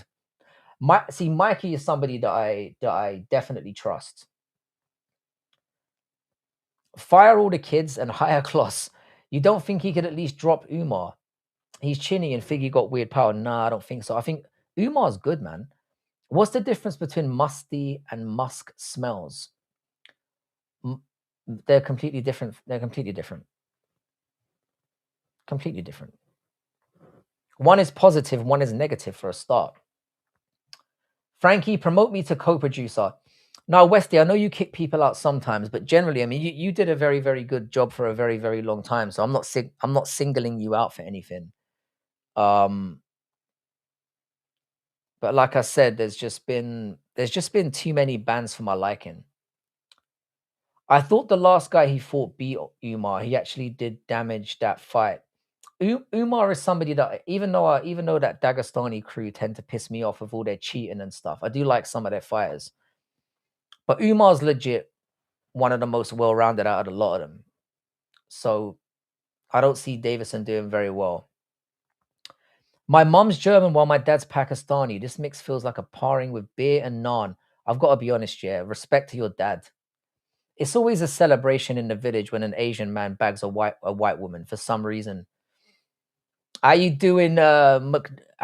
See, Mikey is somebody that I definitely trust. Fire all the kids and hire Kloss. You don't think he could at least drop Umar? He's chinny and Figgy got weird power. Nah, I don't think so. I think Umar's good, man. What's the difference between musty and musk smells? They're completely different. They're completely different. Completely different. One is positive, one is negative for a start. Frankie, promote me to co-producer. Now, Westy, I know you kick people out sometimes, but generally, I mean, you did a very, very good job for a very, very long time. So I'm not singling you out for anything. But like I said, there's just been too many bans for my liking. I thought the last guy he fought beat Umar. He actually did damage that fight. Umar is somebody that even though that Dagestani crew tend to piss me off with all their cheating and stuff, I do like some of their fighters. But Umar's legit one of the most well-rounded out of a lot of them. So I don't see Davison doing very well. My mom's German while my dad's Pakistani. This mix feels like a pairing with beer and naan. I've got to be honest, yeah. Respect to your dad. It's always a celebration in the village when an Asian man bags a white woman for some reason. How you doing, how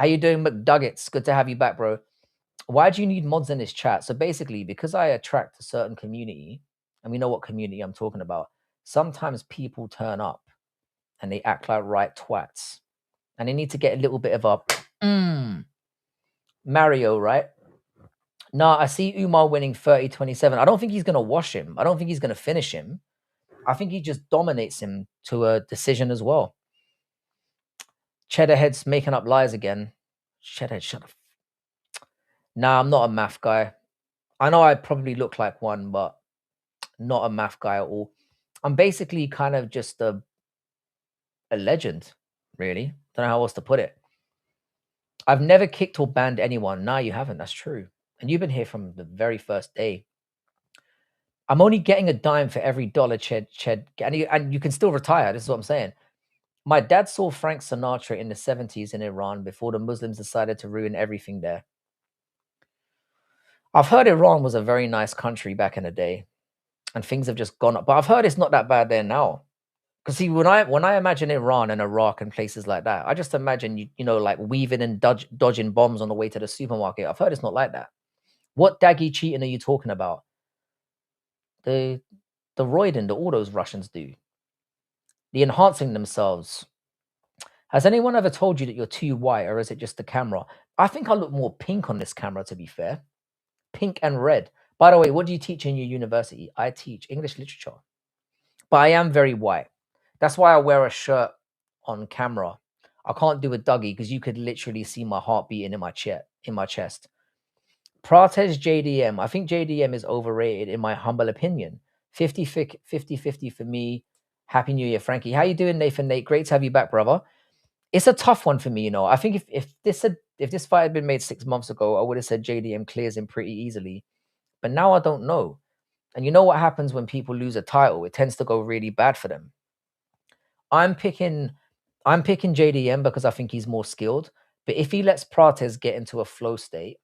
you doing, McDuggets? Good to have you back, bro. Why do you need mods in this chat? So basically, because I attract a certain community, and we know what community I'm talking about, sometimes people turn up and they act like right twats. And they need to get a little bit of a Mario, right? No, I see Umar winning 30-27. I don't think he's gonna wash him. I don't think he's gonna finish him. I think he just dominates him to a decision as well. Cheddarhead's making up lies again. Cheddarhead, shut up. Nah, I'm not a math guy. I know I probably look like one, but not a math guy at all. I'm basically kind of just a legend, really. Don't know how else to put it. I've never kicked or banned anyone. Nah, you haven't. That's true. And you've been here from the very first day. I'm only getting a dime for every dollar, Ched. And you can still retire. This is what I'm saying. My dad saw Frank Sinatra in the 70s in Iran before the Muslims decided to ruin everything there. I've heard Iran was a very nice country back in the day, and things have just gone up. But I've heard it's not that bad there now. Because see, when I imagine Iran and Iraq and places like that, I just imagine you know like weaving and dodging bombs on the way to the supermarket. I've heard it's not like that. What daggy cheating are you talking about? The roiding that all those Russians do, the enhancing themselves. Has anyone ever told you that you're too white, or is it just the camera? I think I look more pink on this camera, to be fair. Pink and red. By the way, what do you teach in your university? I teach English literature, but I am very white. That's why I wear a shirt on camera. I can't do a Dougie because you could literally see my heart beating in my chest. Prates JDM. I think JDM is overrated in my humble opinion. 50-50 for me. Happy New Year, Frankie. How you doing, Nathan? Nate, great to have you back, brother. It's a tough one for me, you know. I think if this fight had been made 6 months ago, I would have said JDM clears him pretty easily. But now I don't know. And you know what happens when people lose a title? It tends to go really bad for them. I'm picking JDM because I think he's more skilled. But if he lets Prates get into a flow state,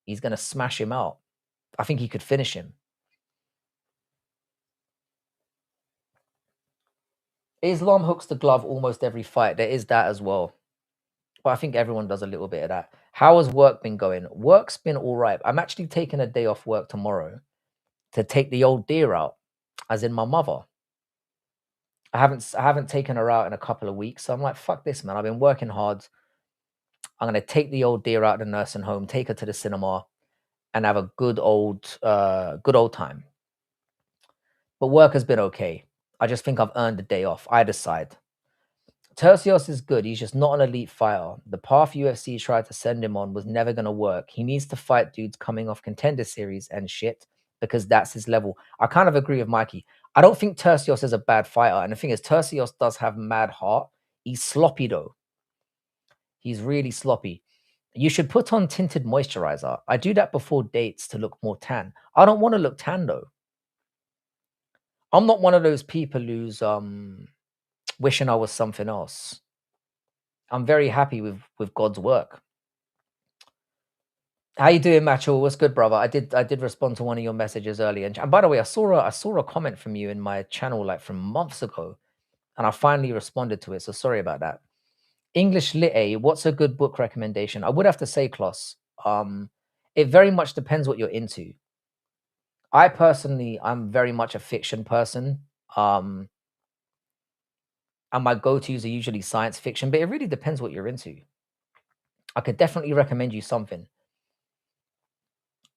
he's gonna smash him out. I think he could finish him. Islam hooks the glove almost every fight. There is that as well. But I think everyone does a little bit of that. How has work been going? Work's been all right. I'm actually taking a day off work tomorrow to take the old deer out, as in my mother. I haven't taken her out in a couple of weeks. So I'm like, fuck this, man. I've been working hard. I'm gonna take the old deer out of the nursing home, take her to the cinema, and have a good old time. But work has been okay. I just think I've earned the day off. I decide. Tercios is good. He's just not an elite fighter. The path UFC tried to send him on was never going to work. He needs to fight dudes coming off contender series and shit because that's his level. I kind of agree with Mikey. I don't think Tercios is a bad fighter. And the thing is, Tercios does have mad heart. He's sloppy though. He's really sloppy. You should put on tinted moisturizer. I do that before dates to look more tan. I don't want to look tan though. I'm not one of those people who's wishing I was something else. I'm very happy with God's work. How you doing, Macho? What's good, brother? I did respond to one of your messages earlier. And by the way, I saw a comment from you in my channel like from months ago, and I finally responded to it. So sorry about that. English Lit A, what's a good book recommendation? I would have to say, Kloss, it very much depends what you're into. I personally, I'm very much a fiction person. And my go-tos are usually science fiction, but it really depends what you're into. I could definitely recommend you something.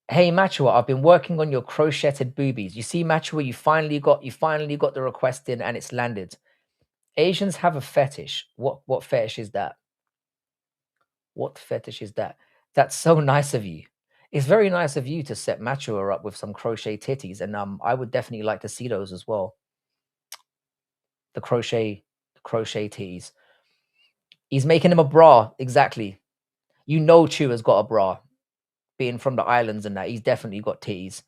Hey Machua, I've been working on your crocheted boobies. You see, Machua, you finally got the request in and it's landed. Asians have a fetish. What fetish is that? What fetish is that? That's so nice of you. It's very nice of you to set Machua up with some crochet titties, and I would definitely like to see those as well. The crochet titties. He's making him a bra, exactly. You know Chew has got a bra. Being from the islands and that, he's definitely got titties.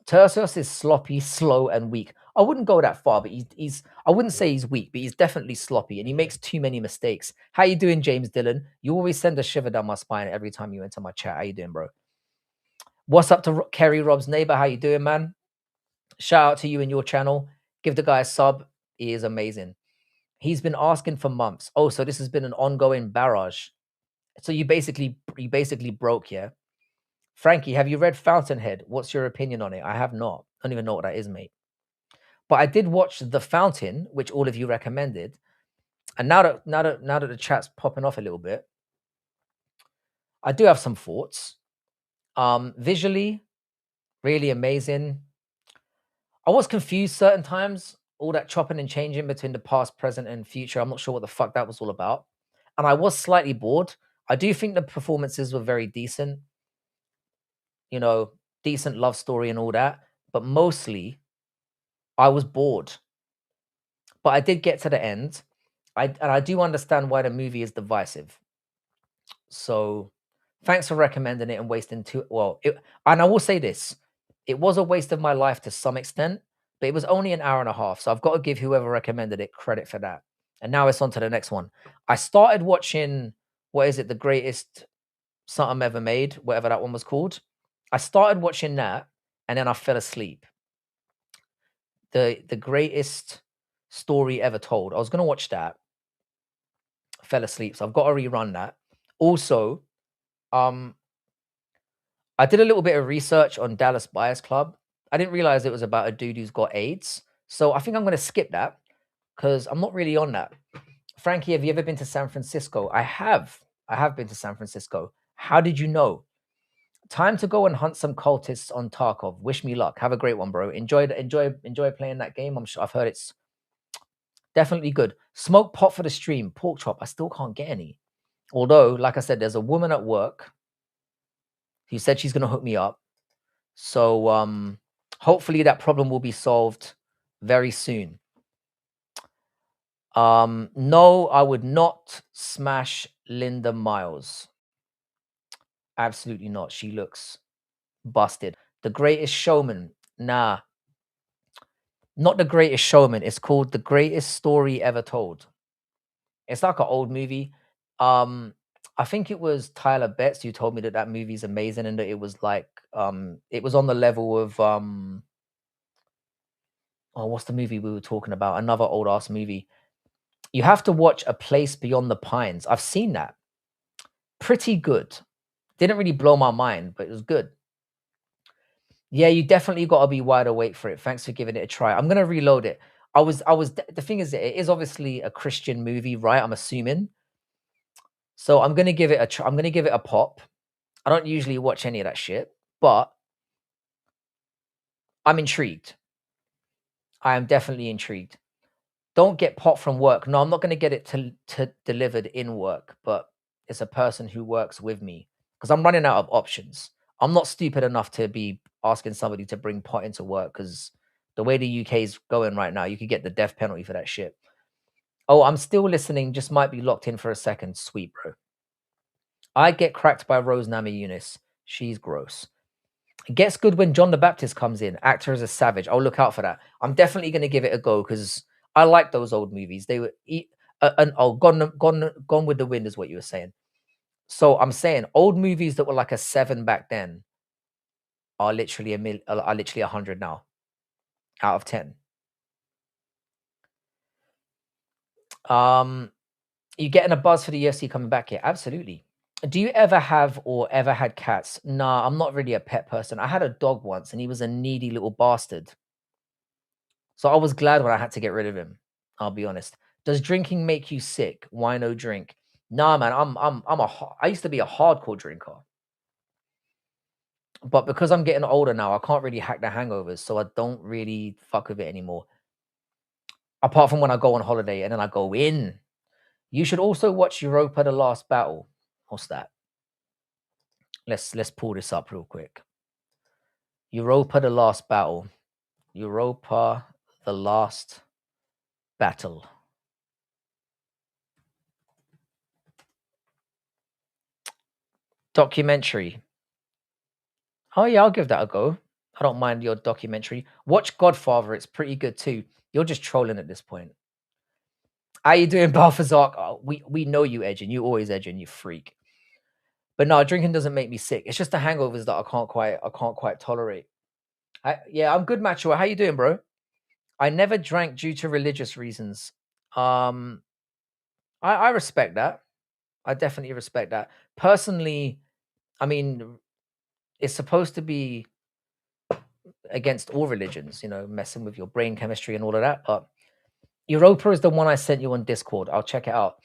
Tercios is sloppy, slow, and weak. I wouldn't go that far, but he's I wouldn't say he's weak, but he's definitely sloppy and he makes too many mistakes. How you doing, James Dillon? You always send a shiver down my spine every time you enter my chat. How you doing, bro? What's up to Kerry Rob's neighbor? How you doing, man? Shout out to you and your channel. Give the guy a sub. He is amazing. He's been asking for months. Oh, so this has been an ongoing barrage. So you basically broke, yeah? Frankie, have you read Fountainhead? What's your opinion on it? I have not. I don't even know what that is, mate. But I did watch The Fountain, which all of you recommended. And now that the chat's popping off a little bit, I do have some thoughts. Visually, really amazing. I was confused certain times, all that chopping and changing between the past, present, and future. I'm not sure what the fuck that was all about. And I was slightly bored. I do think the performances were very decent, you know, decent love story and all that. But mostly, I was bored. But I did get to the end. I do understand why the movie is divisive. So thanks for recommending it and wasting and I will say this. It was a waste of my life to some extent, but it was only an hour and a half. So I've got to give whoever recommended it credit for that. And now it's on to the next one. I started watching, what is it, The Greatest Something Ever Made, whatever that one was called. I started watching that and then I fell asleep. The Greatest Story Ever Told. I was gonna watch that, fell asleep. So I've got to rerun that. Also, um, I did a little bit of research on Dallas Buyers Club. I didn't realize it was about a dude who's got AIDS. So I think I'm going to skip that because I'm not really on that. Frankie, have you ever been to San Francisco? I have. I have been to San Francisco. How did you know? Time to go and hunt some cultists on Tarkov. Wish me luck. Have a great one, bro. Enjoy playing that game. I'm sure I've heard it's definitely good. Smoke pot for the stream. Pork chop. I still can't get any. Although, like I said, there's a woman at work who said she's going to hook me up. So hopefully that problem will be solved very soon. No, I would not smash Linda Miles. Absolutely not. She looks busted. The Greatest Showman. Nah. Not The Greatest Showman. It's called The Greatest Story Ever Told. It's like an old movie. I think it was Tyler Betts who told me that that movie's amazing and that it was like it was on the level of oh, what's the movie we were talking about? Another old ass movie. You have to watch A Place Beyond the Pines. I've seen that. Pretty good. Didn't really blow my mind, but it was good. Yeah, you definitely got to be wide awake for it. Thanks for giving it a try. I'm gonna reload it. The thing is, it is obviously a Christian movie, right? I'm assuming. So I'm gonna give it a try. I'm gonna give it a pop. I don't usually watch any of that shit, but I'm intrigued. I am definitely intrigued. Don't get pot from work. No, I'm not going to get it to delivered in work, but it's a person who works with me because I'm running out of options. I'm not stupid enough to be asking somebody to bring pot into work because the way the UK is going right now, you could get the death penalty for that shit. Oh, I'm still listening. Just might be locked in for a second. Sweet, bro. I get cracked by Rose Namajunas. She's gross. It gets good when John the Baptist comes in. Actor as a savage. I'll look out for that. I'm definitely going to give it a go because I like those old movies. They were Gone with the Wind is what you were saying. So I'm saying old movies that were like a 7 back then are literally are literally 100 now out of 10. You getting a buzz for the UFC coming back here? Absolutely. Do you ever have or ever had cats? Nah, I'm not really a pet person. I had a dog once and he was a needy little bastard. So I was glad when I had to get rid of him. I'll be honest. Does drinking make you sick? Why no drink? Nah, man. I used to be a hardcore drinker, but because I'm getting older now, I can't really hack the hangovers, so I don't really fuck with it anymore. Apart from when I go on holiday and then I go in. You should also watch Europa: The Last Battle. What's that? Let's pull this up real quick. Europa: The Last Battle. Europa: The Last Battle. Documentary. Oh yeah, I'll give that a go. I don't mind your documentary. Watch Godfather. It's pretty good too. You're just trolling at this point. How you doing, Balthazar? Oh, we know you edging. You always edging, you freak. But no, drinking doesn't make me sick. It's just the hangovers that I can't quite tolerate. Yeah, I'm good, Macho. How you doing, bro? I never drank due to religious reasons. Um, I respect that. I definitely respect that. Personally, I mean, it's supposed to be against all religions, messing with your brain chemistry and all of that. But Europa is the one I sent you on Discord. I'll check it out.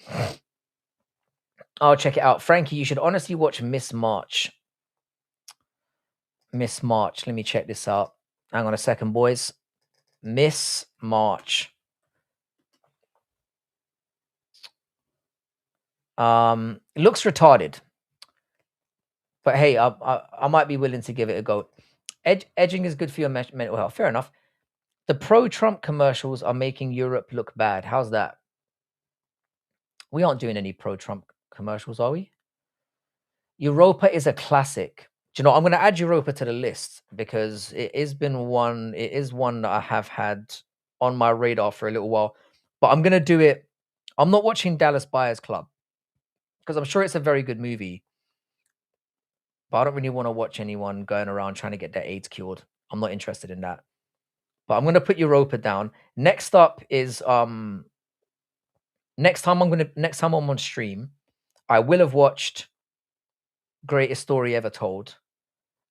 I'll check it out. Frankie, you should honestly watch Miss March. Miss March. Let me check this out. Hang on a second, boys. Miss March. It looks retarded, but hey, I might be willing to give it a go. Edging is good for your mental health. Fair enough. The pro-Trump commercials are making Europe look bad. How's that? We aren't doing any pro-Trump commercials, are we? Europa is a classic. Do you know, I'm going to add Europa to the list because it is one that I have had on my radar for a little while. But I'm going to do it. I'm not watching Dallas Buyers Club because I'm sure it's a very good movie. But I don't really want to watch anyone going around trying to get their AIDS cured. I'm not interested in that. But I'm going to put Europa down. Next up is next time I'm on stream, I will have watched Greatest Story Ever Told.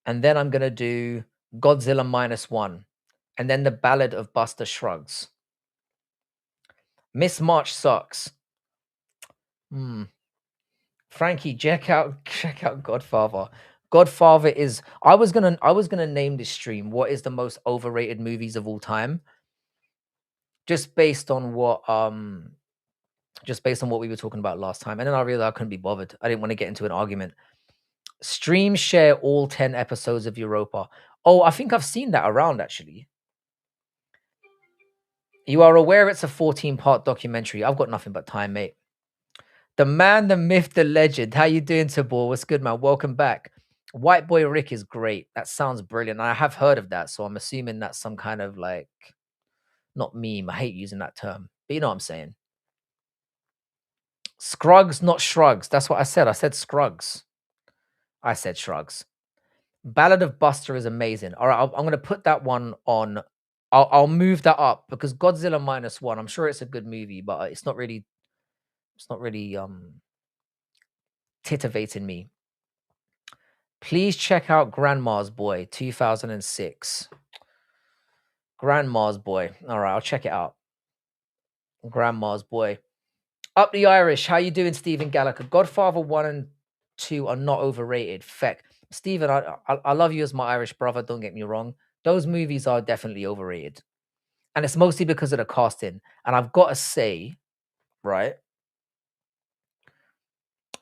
And then I'm going to do Godzilla -1. And then the Ballad of Buster Shrugs. Miss March sucks. Frankie, check out Godfather. Godfather is I was gonna name this stream what is the most overrated movies of all time. Just based on what we were talking about last time. And then I realized I couldn't be bothered. I didn't want to get into an argument. Stream share all 10 episodes of Europa. Oh, I think I've seen that around actually. You are aware it's a 14-part documentary. I've got nothing but time, mate. The man, the myth, the legend. How you doing, Tabor? What's good, man? Welcome back. White Boy Rick is great. That sounds brilliant. I have heard of that, so I'm assuming that's some kind of like, not meme. I hate using that term, but you know what I'm saying. Scruggs, not shrugs. That's what I said. I said Scruggs. I said shrugs. Ballad of Buster is amazing. All right, I'm going to put that one on. I'll move that up because Godzilla -1. I'm sure it's a good movie, but it's not really titivating me. Please check out Grandma's Boy 2006. Grandma's Boy. All right, I'll check it out. Grandma's Boy. Up the Irish. How you doing, Stephen Gallagher? Godfather 1 and 2 are not overrated. Feck. Stephen, I love you as my Irish brother. Don't get me wrong. Those movies are definitely overrated. And it's mostly because of the casting. And I've got to say, right,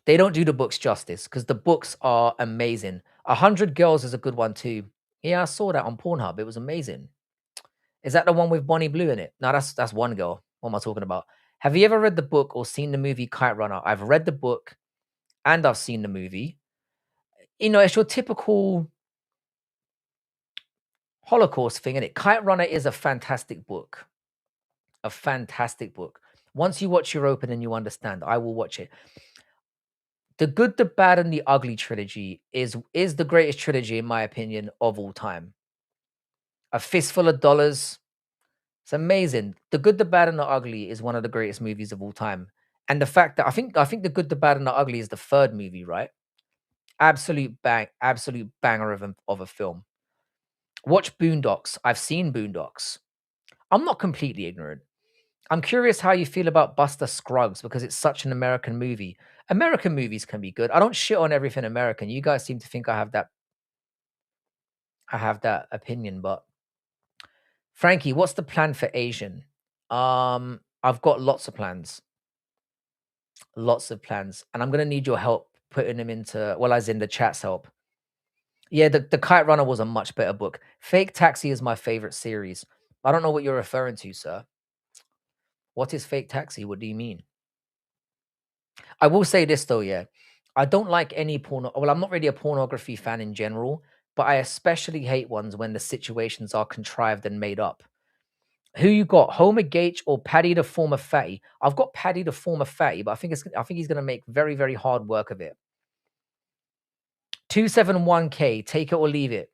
they don't do the books justice because the books are amazing. 100 Girls is a good one too. Yeah, I saw that on Pornhub. It was amazing. Is that the one with Bonnie Blue in it? No, that's one girl. What am I talking about? Have you ever read the book or seen the movie Kite Runner? I've read the book and I've seen the movie. It's your typical Holocaust thing, and Kite Runner is a fantastic book. A fantastic book. Once you watch Europa and you understand, I will watch it. The Good, the Bad, and the Ugly trilogy is the greatest trilogy, in my opinion, of all time. A Fistful of Dollars. It's amazing. The Good, the Bad, and the Ugly is one of the greatest movies of all time. And the fact that I think The Good, the Bad, and the Ugly is the third movie, right? Absolute banger of a film. Watch Boondocks. I've seen Boondocks. I'm not completely ignorant. I'm curious how you feel about Buster Scruggs because it's such an American movie. American movies can be good. I don't shit on everything American. You guys seem to think I have opinion, but Frankie, what's the plan for Asian? I've got lots of plans. Lots of plans. And I'm gonna need your help putting them into as in the chat's help. Yeah, the Kite Runner was a much better book. Fake Taxi is my favorite series. I don't know what you're referring to, sir. What is Fake Taxi? What do you mean? I will say this though, yeah. I don't like any porno. Well, I'm not really a pornography fan in general, but I especially hate ones when the situations are contrived and made up. Who you got, Homer Gage or Paddy the former fatty? I've got Paddy the former fatty, but I think he's going to make very, very hard work of it. 271K, take it or leave it.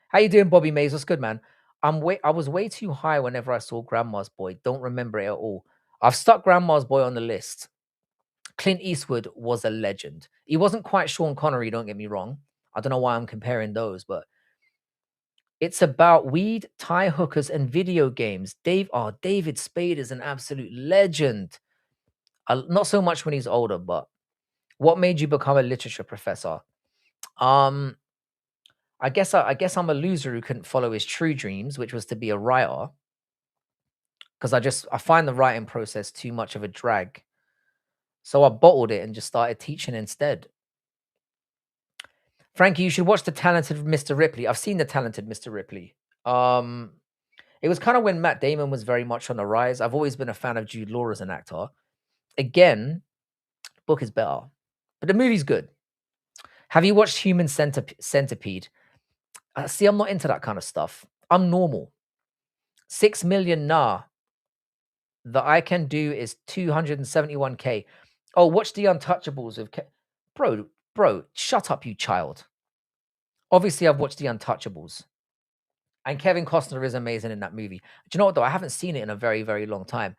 How you doing, Bobby Mays? What's good, man? I was way too high whenever I saw Grandma's Boy. Don't remember it at all. I've stuck Grandma's Boy on the list. Clint Eastwood was a legend. He wasn't quite Sean Connery, don't get me wrong. I don't know why I'm comparing those, but it's about weed, tie hookers, and video games. David Spade is an absolute legend. Not so much when he's older, but what made you become a literature professor? Um, I guess I'm a loser who couldn't follow his true dreams, which was to be a writer, because I find the writing process too much of a drag. So I bottled it and just started teaching instead. Frankie, you should watch The Talented Mr. Ripley. I've seen The Talented Mr. Ripley. Um, it was kind of when Matt Damon was very much on the rise. I've always been a fan of Jude Law as an actor. Again, the book is better, but the movie's good. Have you watched Human Centipede? See, I'm not into that kind of stuff. I'm normal. 6 million, nah. The I can do is 271K. Oh, watch The Untouchables of bro, shut up, you child. Obviously, I've watched The Untouchables. And Kevin Costner is amazing in that movie. Do you know what, though? I haven't seen it in a very, very long time.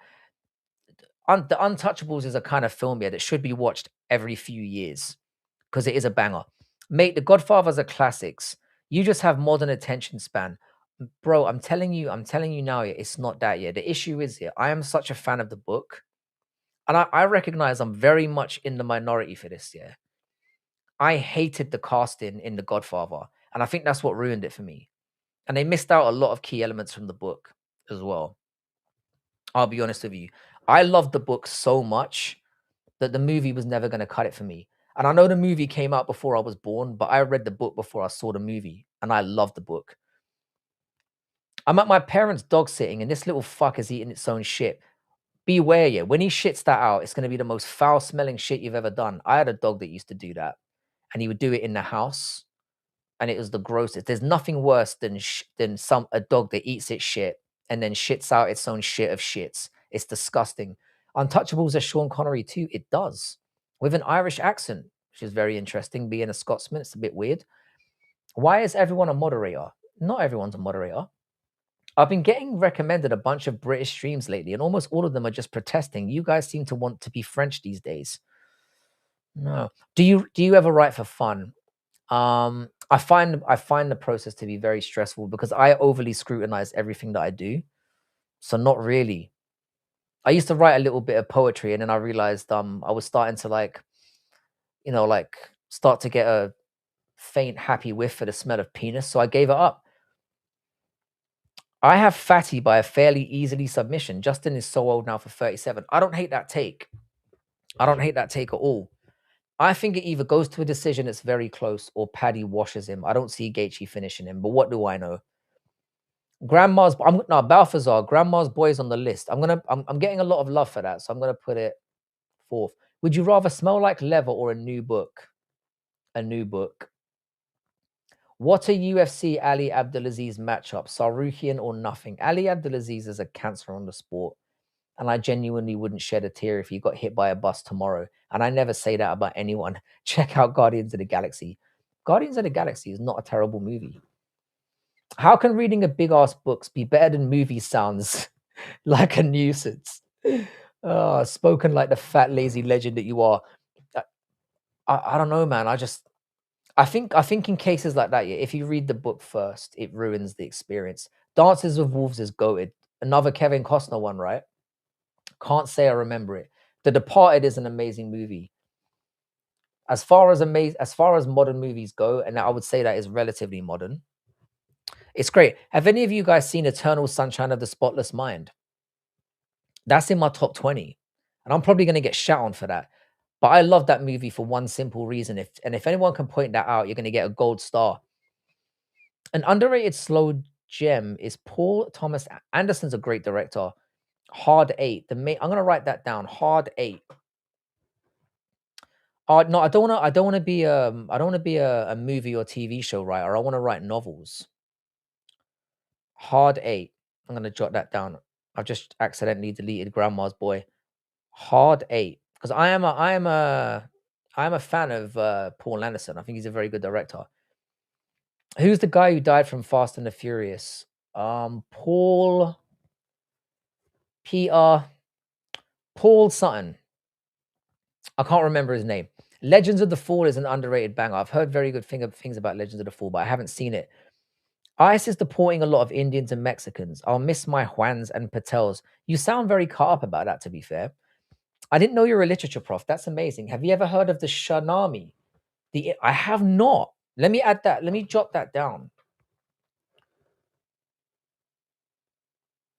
The Untouchables is a kind of film, yeah, that should be watched every few years because it is a banger. Mate, The Godfathers are classics. You just have modern attention span. Bro, I'm telling you now, yeah, it's not that, yeah. The issue is, yeah, I am such a fan of the book. And I recognize I'm very much in the minority for this, yeah. I hated the casting in The Godfather. And I think that's what ruined it for me. And they missed out a lot of key elements from the book as well. I'll be honest with you. I loved the book so much that the movie was never going to cut it for me. And I know the movie came out before I was born, but I read the book before I saw the movie, and I loved the book. I'm at my parents' dog sitting, and this little fuck is eating its own shit. Beware, yeah. When he shits that out, it's going to be the most foul smelling shit you've ever done. I had a dog that used to do that, and he would do it in the house, and it was the grossest. There's nothing worse than a dog that eats its shit and then shits out its own shit of shits. It's disgusting. Untouchables as Sean Connery too. It does with an Irish accent, which is very interesting. Being a Scotsman, it's a bit weird. Why is everyone a moderator? Not everyone's a moderator. I've been getting recommended a bunch of British streams lately, and almost all of them are just protesting. You guys seem to want to be French these days. No. Do you ever write for fun? I find the process to be very stressful because I overly scrutinize everything that I do. So not really. I used to write a little bit of poetry, and then I realized I was starting to like start to get a faint happy whiff for the smell of penis, so I gave it up. I have fatty by a fairly easily submission. Justin is so old now for 37. I don't hate that take. I don't hate that take at all. I think it either goes to a decision that's very close or Paddy washes him. I don't see Gaethje finishing him, but what do I know? Balthazar. Grandma's Boy's on the list. I'm getting a lot of love for that, so I'm gonna put it fourth. Would you rather smell like leather or a new book? A new book. What a UFC Ali Abdulaziz matchup, Sarukian or nothing. Ali Abdulaziz is a cancer on the sport, and I genuinely wouldn't shed a tear if he got hit by a bus tomorrow. And I never say that about anyone. Check out Guardians of the Galaxy. Guardians of the Galaxy is not a terrible movie. How can reading a big ass books be better than movies? Sounds like a nuisance. Oh, spoken like the fat lazy legend that you are. I, I don't know, man. I think in cases like that, yeah, if you read the book first, it ruins the experience. Dances with Wolves is goated. Another Kevin Costner one, right? Can't say I remember it. The Departed is an amazing movie. As far as modern movies go, and I would say that is relatively modern. It's great. Have any of you guys seen Eternal Sunshine of the Spotless Mind? That's in my top 20. And I'm probably going to get shot on for that. But I love that movie for one simple reason. If anyone can point that out, you're going to get a gold star. An underrated slow gem is Paul Thomas Anderson's a great director. Hard 8. I'm going to write that down. Hard 8. No, I don't wanna be, I don't wanna be a movie or TV show writer. I wanna write novels. Hard 8. I'm gonna jot that down. I've just accidentally deleted Grandma's Boy. Hard 8, 'cause I am a fan of, Paul Anderson. I think he's a very good director. Who's the guy who died from Fast and the Furious? Paul Peter Paul Sutton. I can't remember his name. Legends of the Fall is an underrated banger. I've heard very good things about Legends of the Fall, but I haven't seen it. ICE is deporting a lot of Indians and Mexicans. I'll miss my Juans and Patels. You sound very caught up about that, to be fair. I didn't know you're a literature prof. That's amazing. Have you ever heard of the Shanami? I have not. Let me add that. Let me jot that down.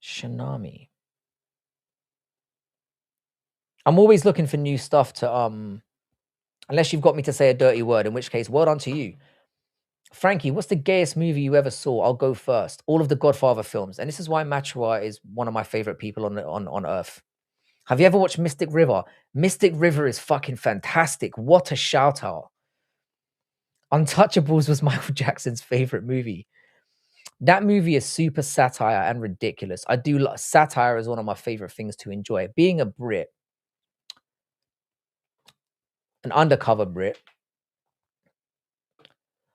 Shanami. I'm always looking for new stuff to unless you've got me to say a dirty word, in which case, well done to you. Frankie, what's the gayest movie you ever saw? I'll go first. All of the Godfather films. And this is why Machua is one of my favorite people on earth. Have you ever watched Mystic River? Mystic River is fucking fantastic. What a shout out. Untouchables was Michael Jackson's favorite movie. That movie is super satire and ridiculous. I do like satire is one of my favorite things to enjoy. Being a Brit, an undercover Brit.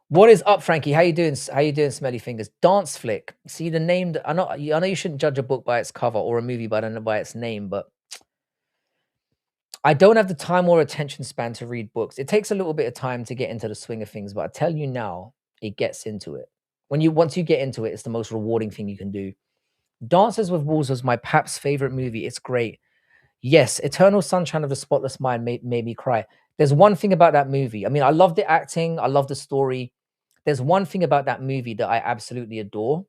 What is up, Frankie? How you doing? How you doing, Smelly Fingers? Dance flick. See the name. I know you shouldn't judge a book by its cover or a movie by its name, but I don't have the time or attention span to read books. It takes a little bit of time to get into the swing of things, but I tell you now, it gets into it. Once you get into it, it's the most rewarding thing you can do. Dances with Wolves was my Pap's favorite movie. It's great. Yes, Eternal Sunshine of the Spotless Mind made me cry. There's one thing about that movie. I mean, I love the acting, I love the story. There's one thing about that movie that I absolutely adore.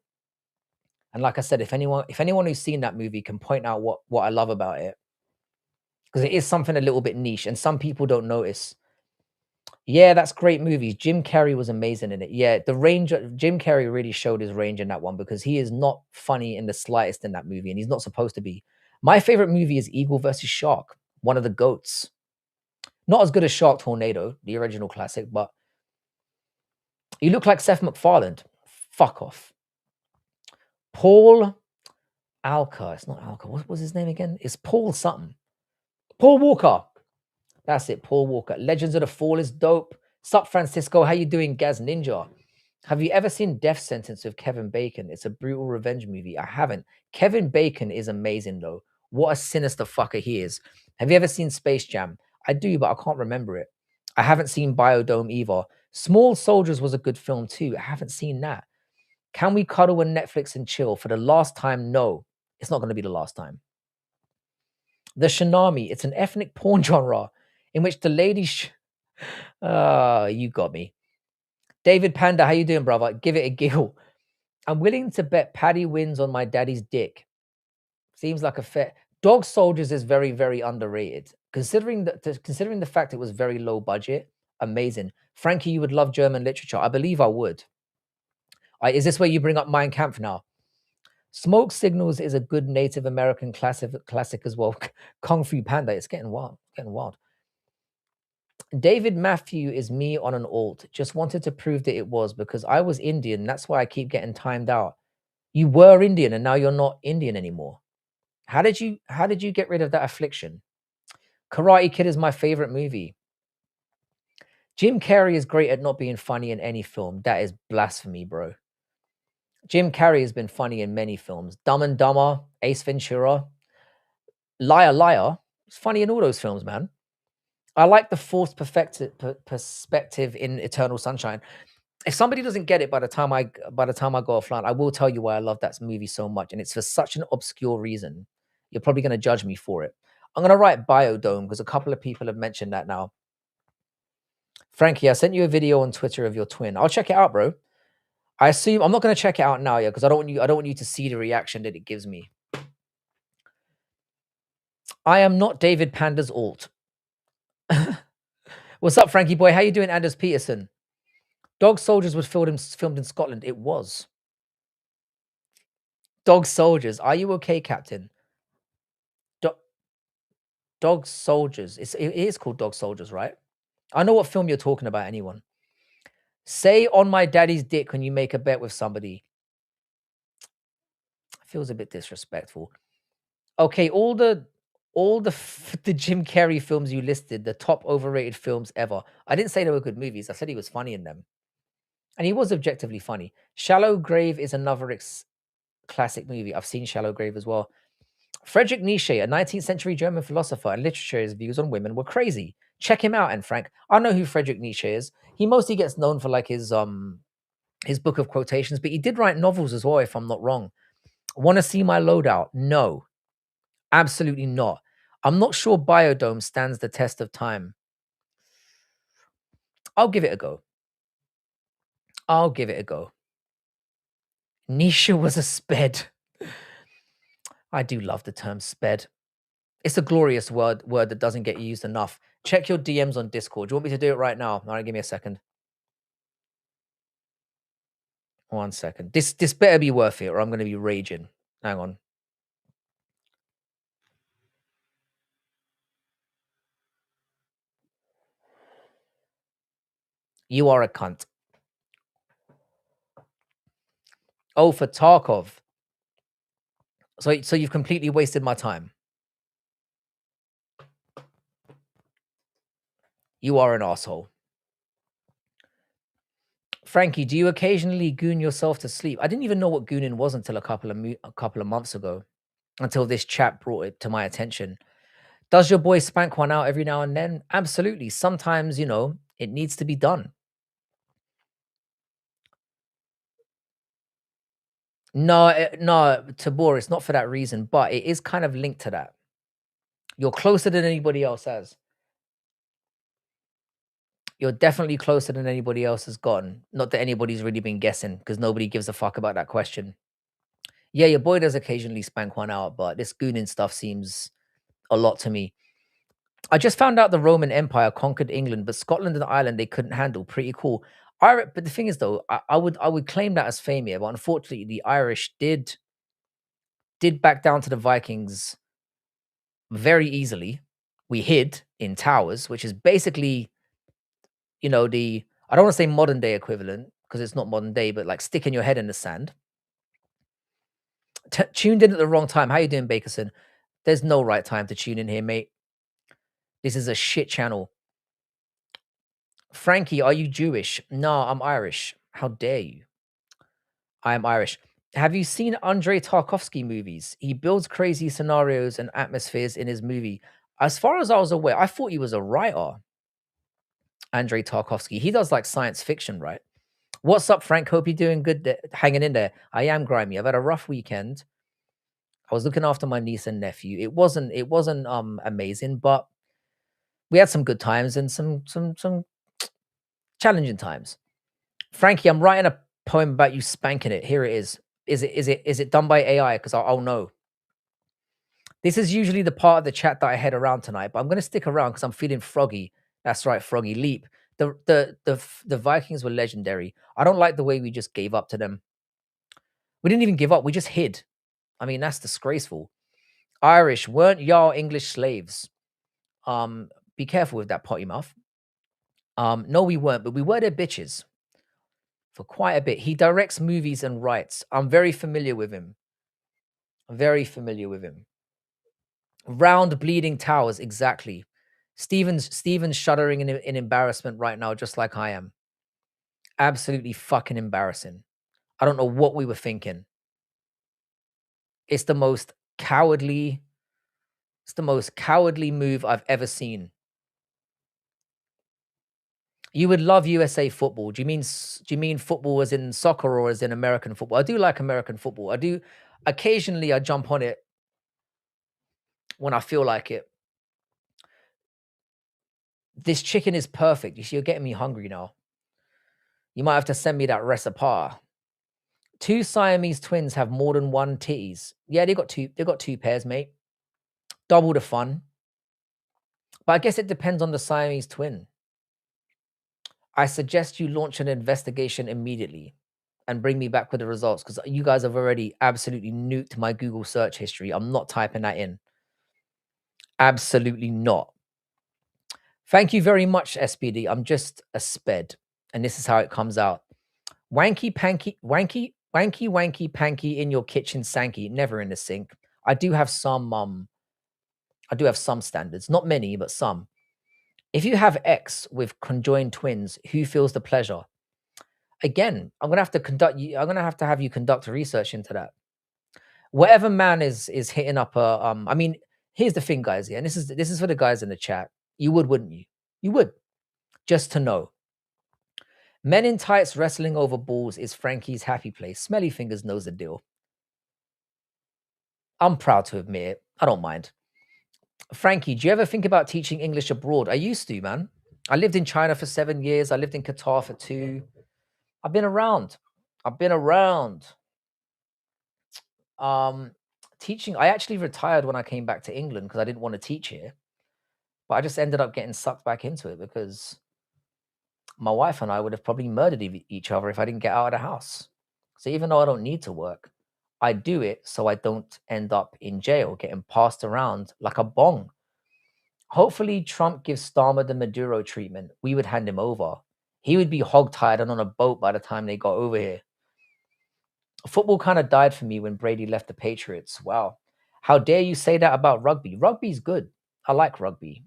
And like I said, if anyone who's seen that movie can point out what I love about it, because it is something a little bit niche and some people don't notice. Yeah, that's great movies. Jim Carrey was amazing in it. Yeah, the range Jim Carrey really showed his range in that one because he is not funny in the slightest in that movie, and he's not supposed to be. My favorite movie is Eagle versus Shark, one of the goats. Not as good as Shark Tornado, the original classic, but you look like Seth MacFarlane. Fuck off. Paul Alka. It's not Alka. What was his name again? It's Paul something. Paul Walker. That's it, Paul Walker. Legends of the Fall is dope. Sup, Francisco? How you doing, Gaz Ninja? Have you ever seen Death Sentence with Kevin Bacon? It's a brutal revenge movie. I haven't. Kevin Bacon is amazing, though. What a sinister fucker he is. Have you ever seen Space Jam? I do, but I can't remember it. I haven't seen Biodome either. Small Soldiers was a good film, too. I haven't seen that. Can we cuddle on Netflix and chill? For the last time, no. It's not going to be the last time. The Shanami. It's an ethnic porn genre in which the ladies... you got me. David Panda, how you doing, brother? Give it a giggle. I'm willing to bet Paddy wins on my daddy's dick. Seems like a fair. Dog Soldiers is very, very underrated. Considering the fact it was very low budget, amazing. Frankie, you would love German literature. I believe I would. Is this where you bring up Mein Kampf now? Smoke Signals is a good Native American classic as well. Kung Fu Panda. It's getting wild. Getting wild. David Matthew is me on an alt. Just wanted to prove that it was because I was Indian. That's why I keep getting timed out. You were Indian and now you're not Indian anymore. How did you get rid of that affliction? Karate Kid is my favorite movie. Jim Carrey is great at not being funny in any film. That is blasphemy, bro. Jim Carrey has been funny in many films. Dumb and Dumber, Ace Ventura, Liar Liar. It's funny in all those films, man. I like the forced perspective in Eternal Sunshine. If somebody doesn't get it by the time I go offline, I will tell you why I love that movie so much, and it's for such an obscure reason. You're probably going to judge me for it. I'm going to write Biodome because a couple of people have mentioned that now. Frankie, I sent you a video on Twitter of your twin. I'll check it out, bro. I assume I'm not going to check it out now, yeah, because I don't want you to see the reaction that it gives me. I am not David Panda's alt. What's up, Frankie boy? How you doing, Anders Peterson? Dog Soldiers was filmed in Scotland. It was. Dog Soldiers. Are you okay, Captain? Dog Soldiers. It is called Dog Soldiers, right? I know what film you're talking about, anyone. Say on my daddy's dick when you make a bet with somebody. Feels a bit disrespectful. Okay, the Jim Carrey films you listed, the top overrated films ever. I didn't say they were good movies. I said he was funny in them. And he was objectively funny. Shallow Grave is another classic movie. I've seen Shallow Grave as well. Friedrich Nietzsche, a 19th century German philosopher and literature, his views on women were crazy. Check him out, and Frank. I know who Friedrich Nietzsche is. He mostly gets known for like his book of quotations, but he did write novels as well, if I'm not wrong. Want to see my loadout? No, absolutely not. I'm not sure Biodome stands the test of time. I'll give it a go. I'll give it a go. Nietzsche was a sped. I do love the term sped. It's a glorious word that doesn't get used enough. Check your DMs on Discord. Do you want me to do it right now? All right, give me a second. 1 second. This better be worth it, or I'm going to be raging. Hang on. You are a cunt. Oh, for Tarkov. So you've completely wasted my time. You are an asshole. Frankie, do you occasionally goon yourself to sleep? I didn't even know what gooning was until a couple of months ago, until this chat brought it to my attention. Does your boy spank one out every now and then? Absolutely. Sometimes, it needs to be done. No, Tabor, it's not for that reason, but it is kind of linked to that. You're closer than anybody else has. You're definitely closer than anybody else has gotten. Not that anybody's really been guessing, because nobody gives a fuck about that question. Yeah, your boy does occasionally spank one out, but this gooning stuff seems a lot to me. I just found out the Roman Empire conquered England, but Scotland and Ireland they couldn't handle. Pretty cool. But the thing is, though, I would claim that as fame here, but unfortunately, the Irish did back down to the Vikings very easily. We hid in towers, which is basically, the I don't want to say modern day equivalent because it's not modern day, but like sticking your head in the sand. Tuned in at the wrong time. How you doing, Bakerson? There's no right time to tune in here, mate. This is a shit channel. Frankie, are you Jewish? No, I'm Irish. How dare you? I am Irish. Have you seen Andrei Tarkovsky movies? He builds crazy scenarios and atmospheres in his movie. As far as I was aware, I thought he was a writer. Andrei Tarkovsky. He does like science fiction, right? What's up, Frank? Hope you're doing good, hanging in there. I am grimy. I've had a rough weekend. I was looking after my niece and nephew. It wasn't amazing, but we had some good times and some challenging times. Frankie, I'm writing a poem about you spanking it. Here it is. Is it done by AI? Because I'll know. This is usually the part of the chat that I head around tonight, but I'm gonna stick around because I'm feeling froggy. That's right, froggy leap. The Vikings were legendary. I don't like the way we just gave up to them. We didn't even give up. We just hid. I mean, that's disgraceful. Irish weren't y'all English slaves? Be careful with that potty mouth. No, we weren't, but we were their bitches for quite a bit. He directs movies and writes. I'm very familiar with him. Very familiar with him. Round bleeding towers, exactly. Steven's shuddering in embarrassment right now, just like I am. Absolutely fucking embarrassing. I don't know what we were thinking. It's the most cowardly. It's the most cowardly move I've ever seen. You would love USA football. Do you mean football as in soccer or as in American football? I do like American football. I do occasionally I jump on it when I feel like it. This chicken is perfect. You see, you're getting me hungry now. You might have to send me that recipe. Two Siamese twins have more than one titties. Yeah, they got two. They got two pairs, mate. Double the fun. But I guess it depends on the Siamese twin. I suggest you launch an investigation immediately and bring me back with the results because you guys have already absolutely nuked my Google search history. I'm not typing that in. Absolutely not. Thank you very much, SPD. I'm just a sped, and this is how it comes out. Wanky panky, wanky panky in your kitchen sanky, never in the sink. I do have some standards, not many, but some. If you have X with conjoined twins, who feels the pleasure? Again, I'm gonna have to have you conduct research into that. Whatever man is hitting up a I mean, here's the thing, guys, yeah, and this is for the guys in the chat. You would, wouldn't you? You would, just to know. Men in tights wrestling over balls is Frankie's happy place. Smelly Fingers knows the deal. I'm proud to admit it. I don't mind. Frankie, do you ever think about teaching English abroad? I used to, man. I lived in China for 7 years. I lived in Qatar for 2. I've been around. I've been around. Um, Teaching, I actually retired when I came back to England because I didn't want to teach here. But I just ended up getting sucked back into it because my wife and I would have probably murdered each other if I didn't get out of the house. So even though I don't need to work, I do it so I don't end up in jail getting passed around like a bong. Hopefully, Trump gives Starmer the Maduro treatment. We would hand him over. He would be hogtied and on a boat by the time they got over here. Football kind of died for me when Brady left the Patriots. Wow. How dare you say that about rugby? Rugby's good. I like rugby.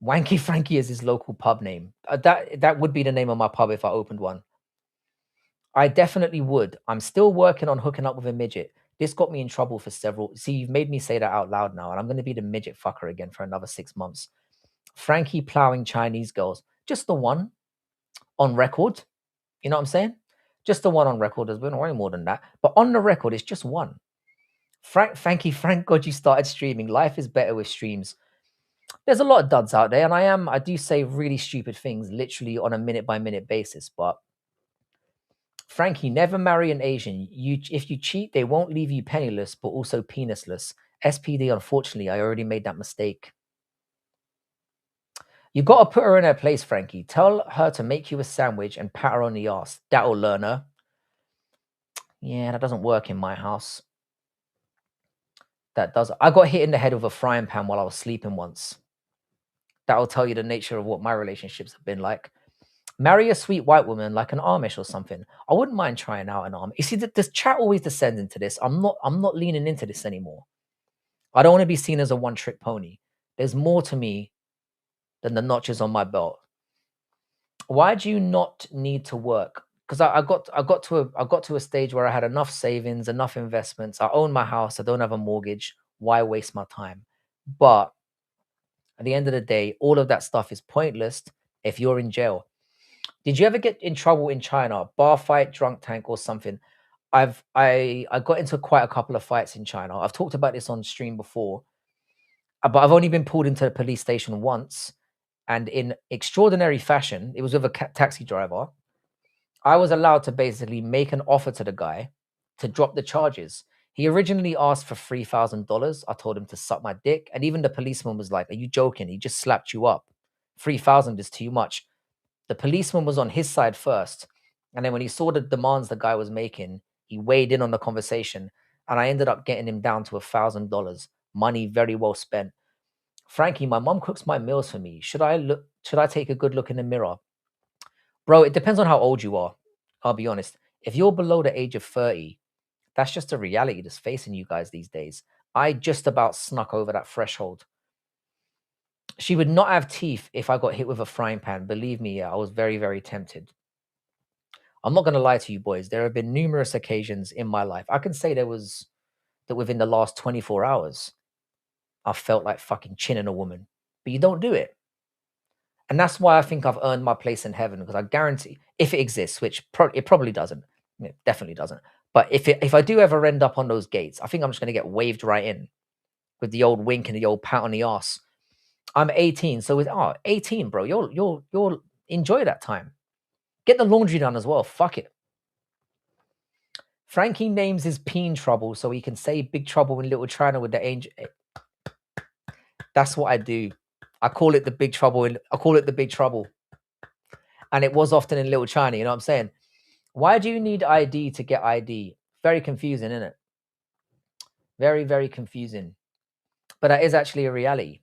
Wanky Frankie is his local pub name. That would be the name of my pub if I opened one. I definitely would. I'm still working on hooking up with a midget. This got me in trouble for several. See, you've made me say that out loud now, and I'm going to be the midget fucker again for another 6 months. Frankie plowing Chinese girls. Just the one on record. You know what I'm saying? Just the one on record. There's been way more than that. But on the record, it's just one. Frank God, you started streaming. Life is better with streams. There's a lot of duds out there, and I do say really stupid things literally on a minute by minute basis. But Frankie, never marry an Asian. If you cheat, they won't leave you penniless, but also penisless. SPD, unfortunately, I already made that mistake. You got to put her in her place, Frankie. Tell her to make you a sandwich and pat her on the ass. That'll learn her. Yeah, that doesn't work in my house. That does. I got hit in the head with a frying pan while I was sleeping once. That'll tell you the nature of what my relationships have been like. Marry a sweet white woman like an Amish or something. I wouldn't mind trying out an Amish. You see, this chat always descends into this. I'm not leaning into this anymore. I don't want to be seen as a one-trick pony. There's more to me than the notches on my belt. Why do you not need to work? Because I got to a stage where I had enough savings, enough investments. I own my house. I don't have a mortgage. Why waste my time? But at the end of the day, all of that stuff is pointless if you're in jail. Did you ever get in trouble in China? Bar fight, drunk tank, or something? I got into quite a couple of fights in China. I've talked about this on stream before, but I've only been pulled into the police station once, and in extraordinary fashion, it was with a taxi driver. I was allowed to basically make an offer to the guy to drop the charges. He originally asked for $3,000. I told him to suck my dick, and even the policeman was like, "Are you joking? He just slapped you up. 3,000 is too much." The policeman was on his side first. And then when he saw the demands the guy was making, he weighed in on the conversation. And I ended up getting him down to $1,000. Money very well spent. Frankie, my mom cooks my meals for me. Should I take a good look in the mirror? Bro, it depends on how old you are. I'll be honest. If you're below the age of 30, that's just a reality that's facing you guys these days. I just about snuck over that threshold. She would not have teeth if I got hit with a frying pan. Believe me, yeah, I was very, very tempted. I'm not going to lie to you, boys. There have been numerous occasions in my life. I can say that within the last 24 hours, I felt like fucking chinning a woman. But you don't do it. And that's why I think I've earned my place in heaven, because I guarantee, if it exists, which it probably doesn't, it definitely doesn't. But if I do ever end up on those gates, I think I'm just going to get waved right in with the old wink and the old pat on the ass. I'm 18, so 18, bro. You'll enjoy that time. Get the laundry done as well. Fuck it. Frankie names his peen Trouble so he can say Big Trouble in Little China with the angel. That's what I do. I call it the Big Trouble. I call it the Big Trouble. And it was often in Little China, you know what I'm saying? Why do you need ID to get ID? Very confusing, isn't it? Very, very confusing. But that is actually a reality.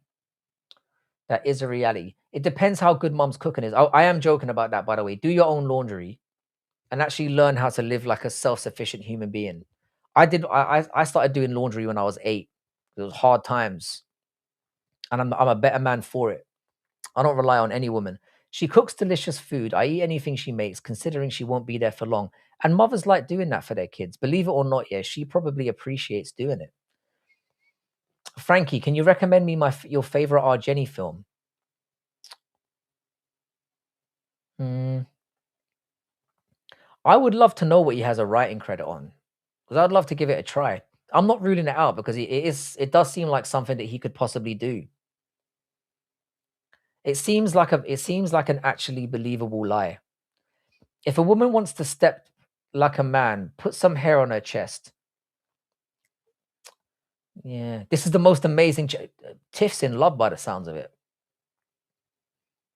That is a reality. It depends how good mom's cooking is. I am joking about that, by the way. Do your own laundry and actually learn how to live like a self-sufficient human being. I started doing laundry when I was 8. It was hard times, and I'm a better man for it. I don't rely on any woman. She cooks delicious food. I eat anything she makes, considering she won't be there for long. And mothers like doing that for their kids. Believe it or not, yeah, she probably appreciates doing it. Frankie, can you recommend me your favorite R. Jenny film? Hmm. I would love to know what he has a writing credit on, because I'd love to give it a try. I'm not ruling it out because it does seem like something that he could possibly do. It seems like an actually believable lie. If a woman wants to step like a man, put some hair on her chest. Yeah, this is the most amazing. Tiff's in love by the sounds of it.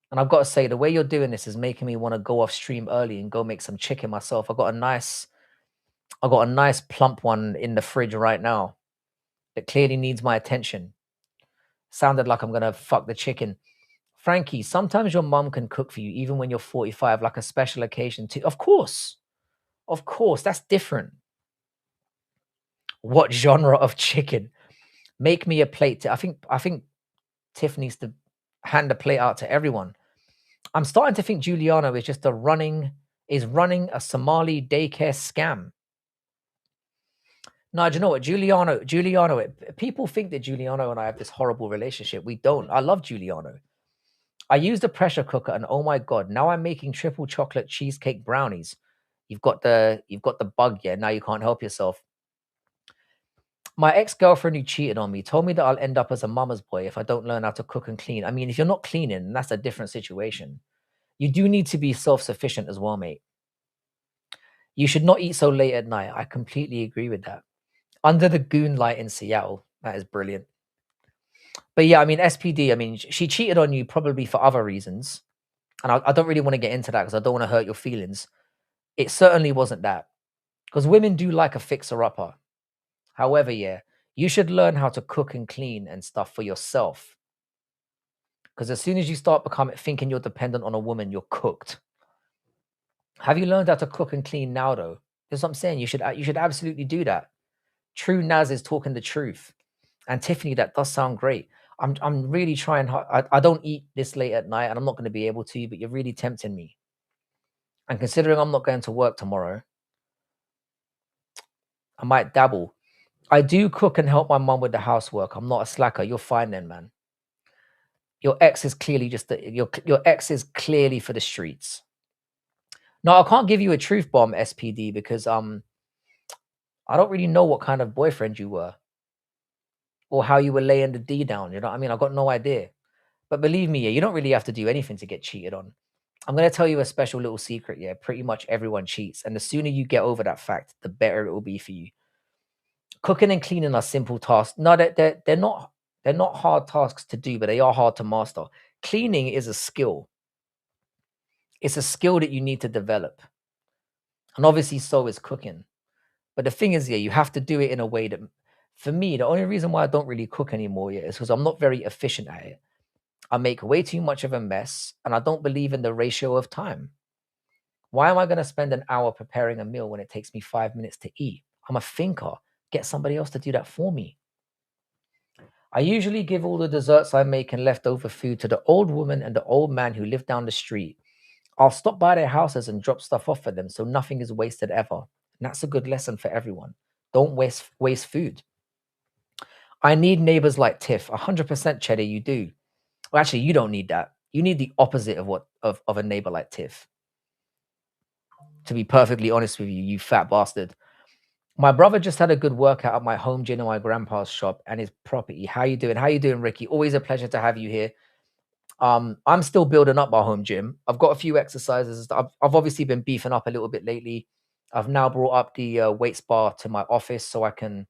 And I've got to say, the way you're doing this is making me want to go off stream early and go make some chicken myself. I got a nice plump one in the fridge right now that clearly needs my attention. Sounded like I'm gonna fuck the chicken. Frankie, sometimes your mom can cook for you even when you're 45, like a special occasion too. Of course, that's different. What genre of chicken? Make me a plate. I think Tiff needs to hand a plate out to everyone. I'm starting to think Giuliano is just running a Somali daycare scam. No, do you know what? People think that Giuliano and I have this horrible relationship. We don't. I love Giuliano. I used a pressure cooker and oh my god, now I'm making triple chocolate cheesecake brownies. You've got the bug, yeah. Now you can't help yourself. My ex-girlfriend who cheated on me told me that I'll end up as a mama's boy if I don't learn how to cook and clean. I mean, if you're not cleaning, that's a different situation. You do need to be self-sufficient as well, mate. You should not eat so late at night. I completely agree with that. Under the goon light in Seattle. That is brilliant. But yeah, I mean, SPD, I mean, she cheated on you probably for other reasons. And I don't really want to get into that because I don't want to hurt your feelings. It certainly wasn't that. Because women do like a fixer-upper. However, yeah, you should learn how to cook and clean and stuff for yourself. Because as soon as you start becoming thinking you're dependent on a woman, you're cooked. Have you learned how to cook and clean now, though? That's what I'm saying. You should absolutely do that. True Naz is talking the truth. And Tiffany, that does sound great. I'm really trying hard. I don't eat this late at night, and I'm not going to be able to. But you're really tempting me. And considering I'm not going to work tomorrow, I might dabble. I do cook and help my mum with the housework. I'm not a slacker. You're fine then, man. Your ex is clearly your ex is clearly for the streets. No, I can't give you a truth bomb, SPD, because I don't really know what kind of boyfriend you were or how you were laying the D down. You know what I mean? I've got no idea. But believe me, yeah, you don't really have to do anything to get cheated on. I'm gonna tell you a special little secret. Yeah, pretty much everyone cheats, and the sooner you get over that fact, the better it will be for you. Cooking and cleaning are simple tasks. No, they're not hard tasks to do, but they are hard to master. Cleaning is a skill. It's a skill that you need to develop. And obviously so is cooking. But the thing is, yeah, you have to do it in a way that for me, the only reason why I don't really cook anymore yet is because I'm not very efficient at it. I make way too much of a mess and I don't believe in the ratio of time. Why am I going to spend an hour preparing a meal when it takes me 5 minutes to eat? I'm a thinker. Get somebody else to do that for me. I usually give all the desserts I make and leftover food to the old woman and the old man who live down the street. I'll stop by their houses and drop stuff off for them so nothing is wasted ever. And that's a good lesson for everyone. Don't waste food. I need neighbors like Tiff. 100% Cheddar, you do. Well, actually, you don't need that. You need the opposite of a neighbor like Tiff. To be perfectly honest with you, you fat bastard. My brother just had a good workout at my home gym and my grandpa's shop and his property. How you doing? How you doing, Ricky? Always a pleasure to have you here. I'm still building up my home gym. I've got a few exercises. I've obviously been beefing up a little bit lately. I've now brought up the weights bar to my office so I don't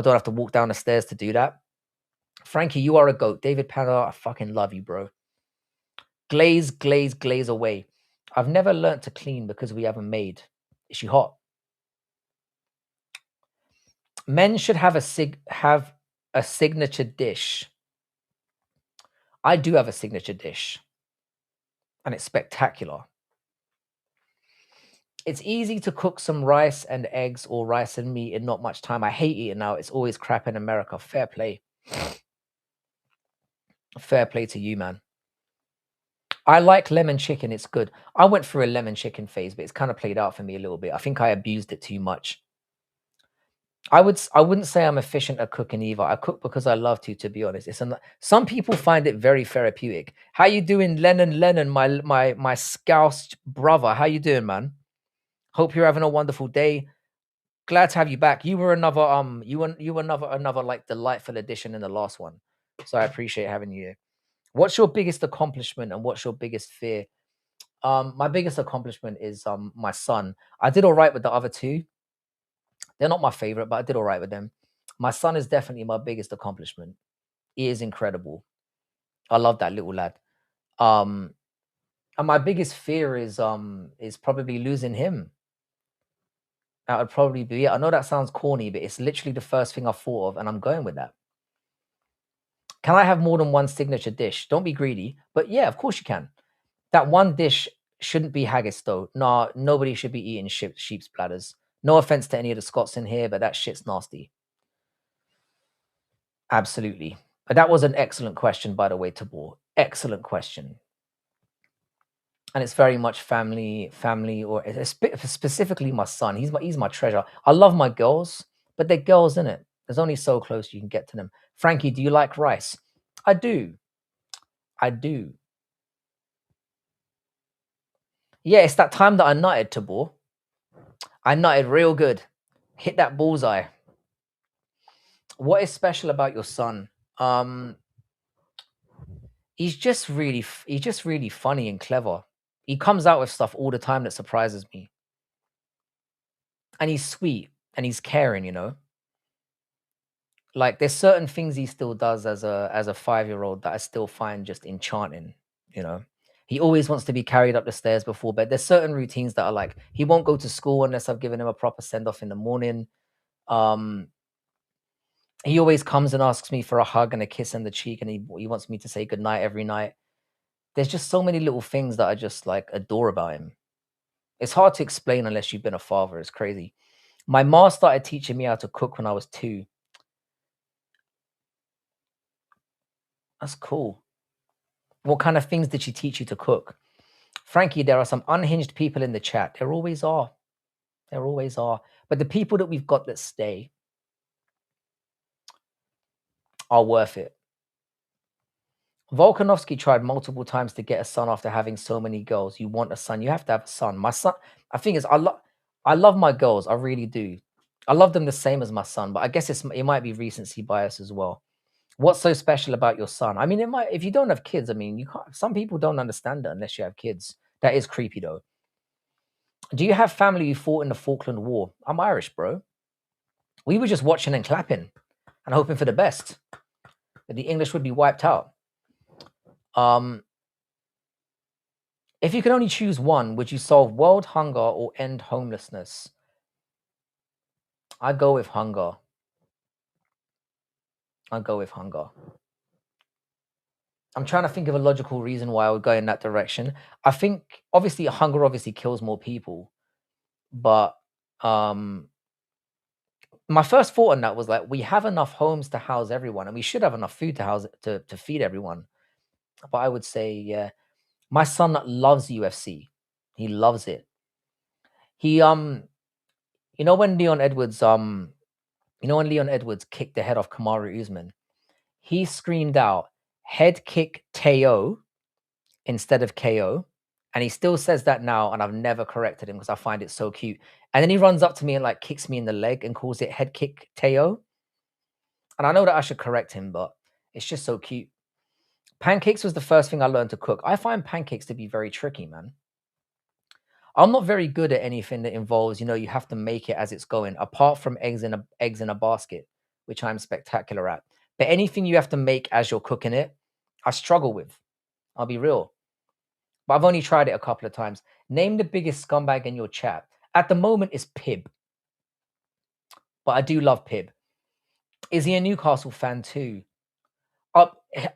have to walk down the stairs to do that. Frankie, you are a goat. David Panner, I fucking love you, bro. Glaze away. I've never learnt to clean because we haven't made. Is she hot? Men should have a signature dish. I do have a signature dish, and it's spectacular. It's easy to cook some rice and eggs or rice and meat in not much time. I hate eating out. It's always crap in America. Fair play. Fair play to you, man. I like lemon chicken. It's good. I went through a lemon chicken phase, but it's kind of played out for me a little bit. I think I abused it too much. I wouldn't say I'm efficient at cooking either. I cook because I love to be honest. Some people find it very therapeutic. How you doing, Lennon? Lennon, my scoused brother. How you doing, man? Hope you're having a wonderful day. Glad to have you back. You were another you were another like delightful addition in the last one. So I appreciate having you here. What's your biggest accomplishment and what's your biggest fear? My biggest accomplishment is my son. I did all right with the other two. They're not my favorite, but I did all right with them. My son is definitely my biggest accomplishment. He is incredible. I love that little lad. Um, and my biggest fear is probably losing him. That would probably be it. I know that sounds corny, but it's literally the first thing I thought of, and I'm going with that. Can I have more than one signature dish? Don't be greedy, but yeah, of course you can. That one dish shouldn't be haggis though. Nah, nobody should be eating sheep's bladders. No offense to any of the Scots in here, but that shit's nasty. Absolutely. But that was an excellent question, by the way, Tabor. Excellent question. And it's very much family, or specifically my son. He's my treasure. I love my girls, but they're girls, in it. There's only so close you can get to them. Frankie, do you like rice? I do. I do. Yeah, it's that time that I nutted, Tabor. I nutted real good. Hit that bullseye. What is special about your son? Um, he's just really funny and clever. He comes out with stuff all the time that surprises me. And he's sweet and he's caring, you know. Like there's certain things he still does as a 5-year-old that I still find just enchanting, you know. He always wants to be carried up the stairs before bed. There's certain routines that are like he won't go to school unless I've given him a proper send off in the morning. Um, he always comes and asks me for a hug and a kiss on the cheek, and he wants me to say goodnight every night. There's just so many little things that I just like adore about him. It's hard to explain unless you've been a father. It's crazy. My mom started teaching me how to cook when I was 2. That's cool. What kind of things did she teach you to cook? Frankie, there are some unhinged people in the chat. There always are. There always are. But the people that we've got that stay are worth it. Volkanovski tried multiple times to get a son after having so many girls. You want a son, you have to have a son. My son, I think is I love my girls. I really do. I love them the same as my son, but I guess it might be recency bias as well. What's so special about your son? I mean, it might if you don't have kids, I mean, you can't some people don't understand it unless you have kids. That is creepy though. Do you have family who fought in the Falkland War? I'm Irish, bro. We were just watching and clapping and hoping for the best. That the English would be wiped out. If you could only choose one, would you solve world hunger or end homelessness? I'd go with hunger. I'd go with hunger. I'm trying to think of a logical reason why I would go in that direction. I think obviously hunger obviously kills more people, but um my first thought on that was like we have enough homes to house everyone and we should have enough food to house to feed everyone. But I would say, yeah, my son loves UFC. He loves it. He you know when Leon Edwards kicked the head off Kamaru Usman, he screamed out head kick Teo instead of KO. And he still says that now, and I've never corrected him because I find it so cute. And then he runs up to me and like kicks me in the leg and calls it head kick Teo. And I know that I should correct him, but it's just so cute. Pancakes was the first thing I learned to cook. I find pancakes to be very tricky, man. I'm not very good at anything that involves, you have to make it as it's going, apart from eggs in a basket, which I'm spectacular at. But anything you have to make as you're cooking it, I struggle with. I'll be real. But I've only tried it a couple of times. Name the biggest scumbag in your chat. At the moment, it's Pib. But I do love Pib. Is he a Newcastle fan too?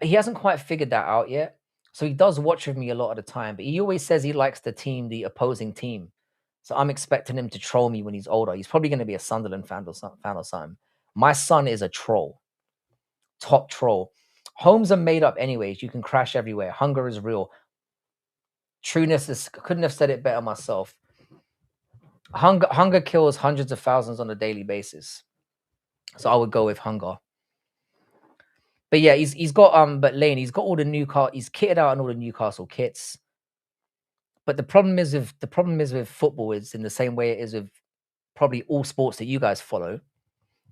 He hasn't quite figured that out yet. So he does watch with me a lot of the time, but he always says he likes the opposing team. So I'm expecting him to troll me when he's older. He's probably going to be a Sunderland fan or something. My son is a troll, top troll. Homes are made up anyways. You can crash everywhere. Hunger is real. Trueness is couldn't have said it better myself. Hunger kills hundreds of thousands on a daily basis. So I would go with hunger. But yeah, he's got but Lane, he's got all the Newcastle, he's kitted out on all the Newcastle kits. But the problem is with football is in the same way it is with probably all sports that you guys follow.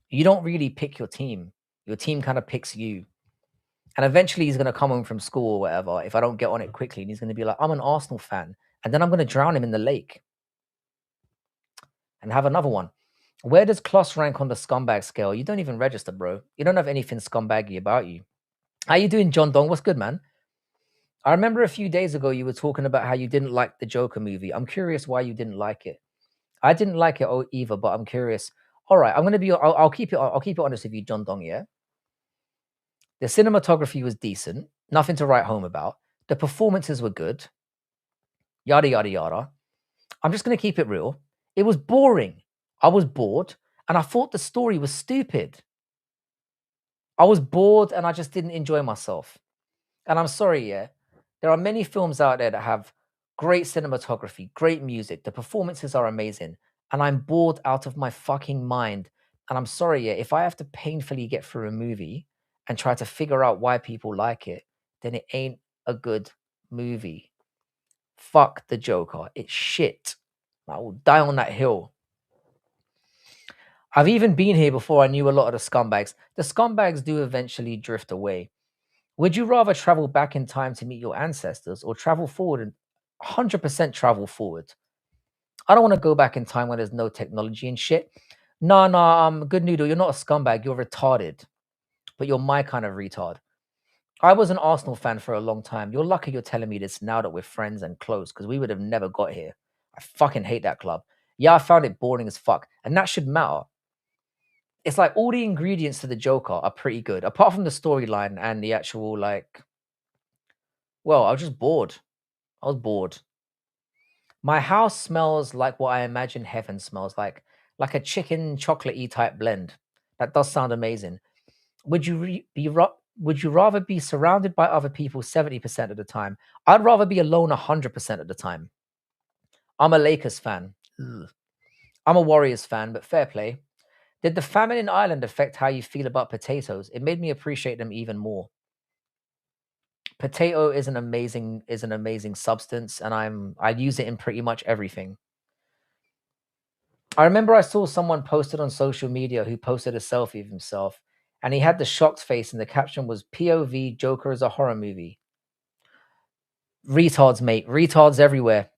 You don't really pick your team. Your team kind of picks you. And eventually he's gonna come home from school or whatever. If I don't get on it quickly, and he's gonna be like, I'm an Arsenal fan. And then I'm gonna drown him in the lake and have another one. Where does Kloss rank on the scumbag scale? You don't even register, bro. You don't have anything scumbaggy about you. How you doing, John Dong? What's good, man? I remember a few days ago you were talking about how you didn't like the Joker movie. I'm curious why you didn't like it. I didn't like it either, but I'm curious. All right, I'm gonna be. I'll keep it. I'll keep it honest with you, John Dong. Yeah, the cinematography was decent. Nothing to write home about. The performances were good. Yada yada yada. I'm just gonna keep it real. It was boring. I was bored, and I thought the story was stupid. I was bored, and I just didn't enjoy myself. And I'm sorry, yeah. There are many films out there that have great cinematography, great music. The performances are amazing. And I'm bored out of my fucking mind. And I'm sorry, yeah, if I have to painfully get through a movie and try to figure out why people like it, then it ain't a good movie. Fuck the Joker. It's shit. I will die on that hill. I've even been here before I knew a lot of the scumbags. The scumbags do eventually drift away. Would you rather travel back in time to meet your ancestors or travel forward and 100% travel forward? I don't want to go back in time when there's no technology and shit. No, no, good noodle. You're not a scumbag. You're retarded, but you're my kind of retard. I was an Arsenal fan for a long time. You're lucky you're telling me this now that we're friends and close because we would have never got here. I fucking hate that club. Yeah, I found it boring as fuck, and that should matter. It's like all the ingredients to the Joker are pretty good, apart from the storyline and the actual like. Well, I was just bored. I was bored. My house smells like what I imagine heaven smells like a chicken chocolatey type blend. That does sound amazing. Would you would you rather be surrounded by other people 70% of the time? I'd rather be alone 100% of the time. I'm a Lakers fan. Ugh. I'm a Warriors fan, but fair play. Did the famine in Ireland affect how you feel about potatoes? It made me appreciate them even more. Potato is an amazing substance, and I use it in pretty much everything. I remember I saw someone posted on social media who posted a selfie of himself, and he had the shocked face, and the caption was "POV Joker is a horror movie." Retards, mate, retards everywhere.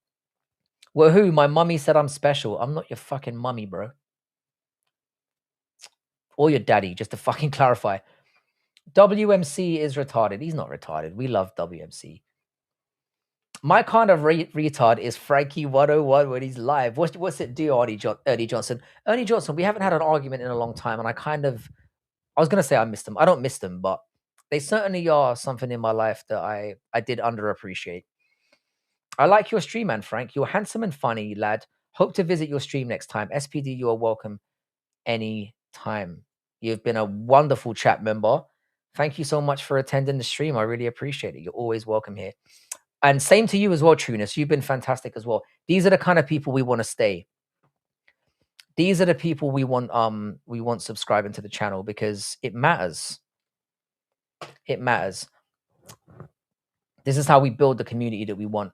Woohoo! My mummy said I'm special. I'm not your fucking mummy, bro, or your daddy. Just to fucking clarify, WMC is retarded. He's not retarded. We love WMC. My kind of retard is Frankie 101 when he's live. What's it do, Ernie Johnson? Ernie Johnson, we haven't had an argument in a long time, and I was gonna say I missed them. I don't miss them, but they certainly are something in my life that I did underappreciate. I like your stream, man, Frank. You're handsome and funny, lad. Hope to visit your stream next time. SPD, you are welcome any time. You've been a wonderful chat member. Thank you so much for attending the stream. I really appreciate it. You're always welcome here. And same to you as well, Trueness. You've been fantastic as well. These are the kind of people we want to stay. These are the people we want subscribing to the channel because it matters. It matters. This is how we build the community that we want.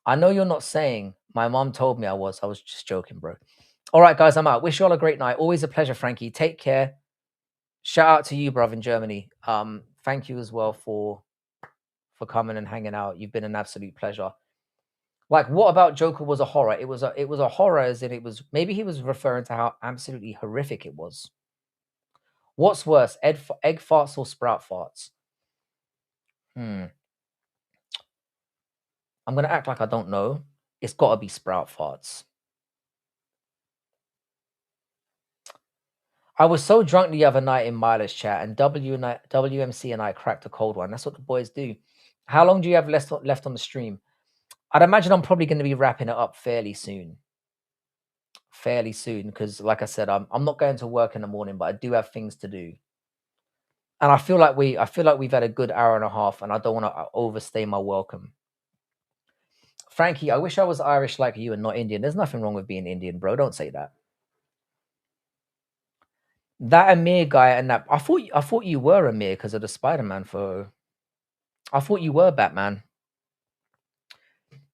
I know you're not saying my mom told me I was. I was just joking, bro. All right, guys, I'm out. Wish you all a great night. Always a pleasure, Frankie. Take care. Shout out to you, bruv, in Germany. Thank you as well for coming and hanging out. You've been an absolute pleasure. Like, what about Joker was a horror? It was a horror, as in it was maybe he was referring to how absolutely horrific it was. What's worse, egg farts or sprout farts? Hmm. I'm gonna act like I don't know. It's got to be sprout farts. I was so drunk the other night in Milo's chat, and WMC and I cracked a cold one. That's what the boys do. How long do you have left on the stream? I'd imagine I'm probably going to be wrapping it up fairly soon. Fairly soon, because like I said, I'm not going to work in the morning, but I do have things to do. And I feel like we've had a good hour and a half, and I don't want to overstay my welcome. Frankie, I wish I was Irish like you and not Indian. There's nothing wrong with being Indian, bro. Don't say that. That Amir guy and that I thought you were Amir because of the Spider-Man photo. I thought you were Batman.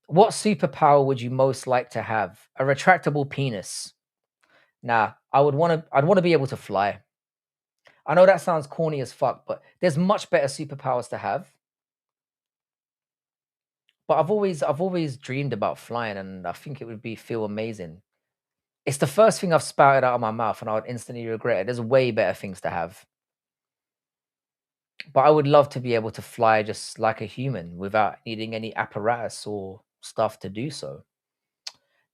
What superpower would you most like to have? A retractable penis. Nah, I'd want to be able to fly. I know that sounds corny as fuck, but there's much better superpowers to have. But I've always dreamed about flying, and I think it would feel amazing. It's the first thing I've spouted out of my mouth, and I would instantly regret it. There's way better things to have. But I would love to be able to fly just like a human without needing any apparatus or stuff to do so.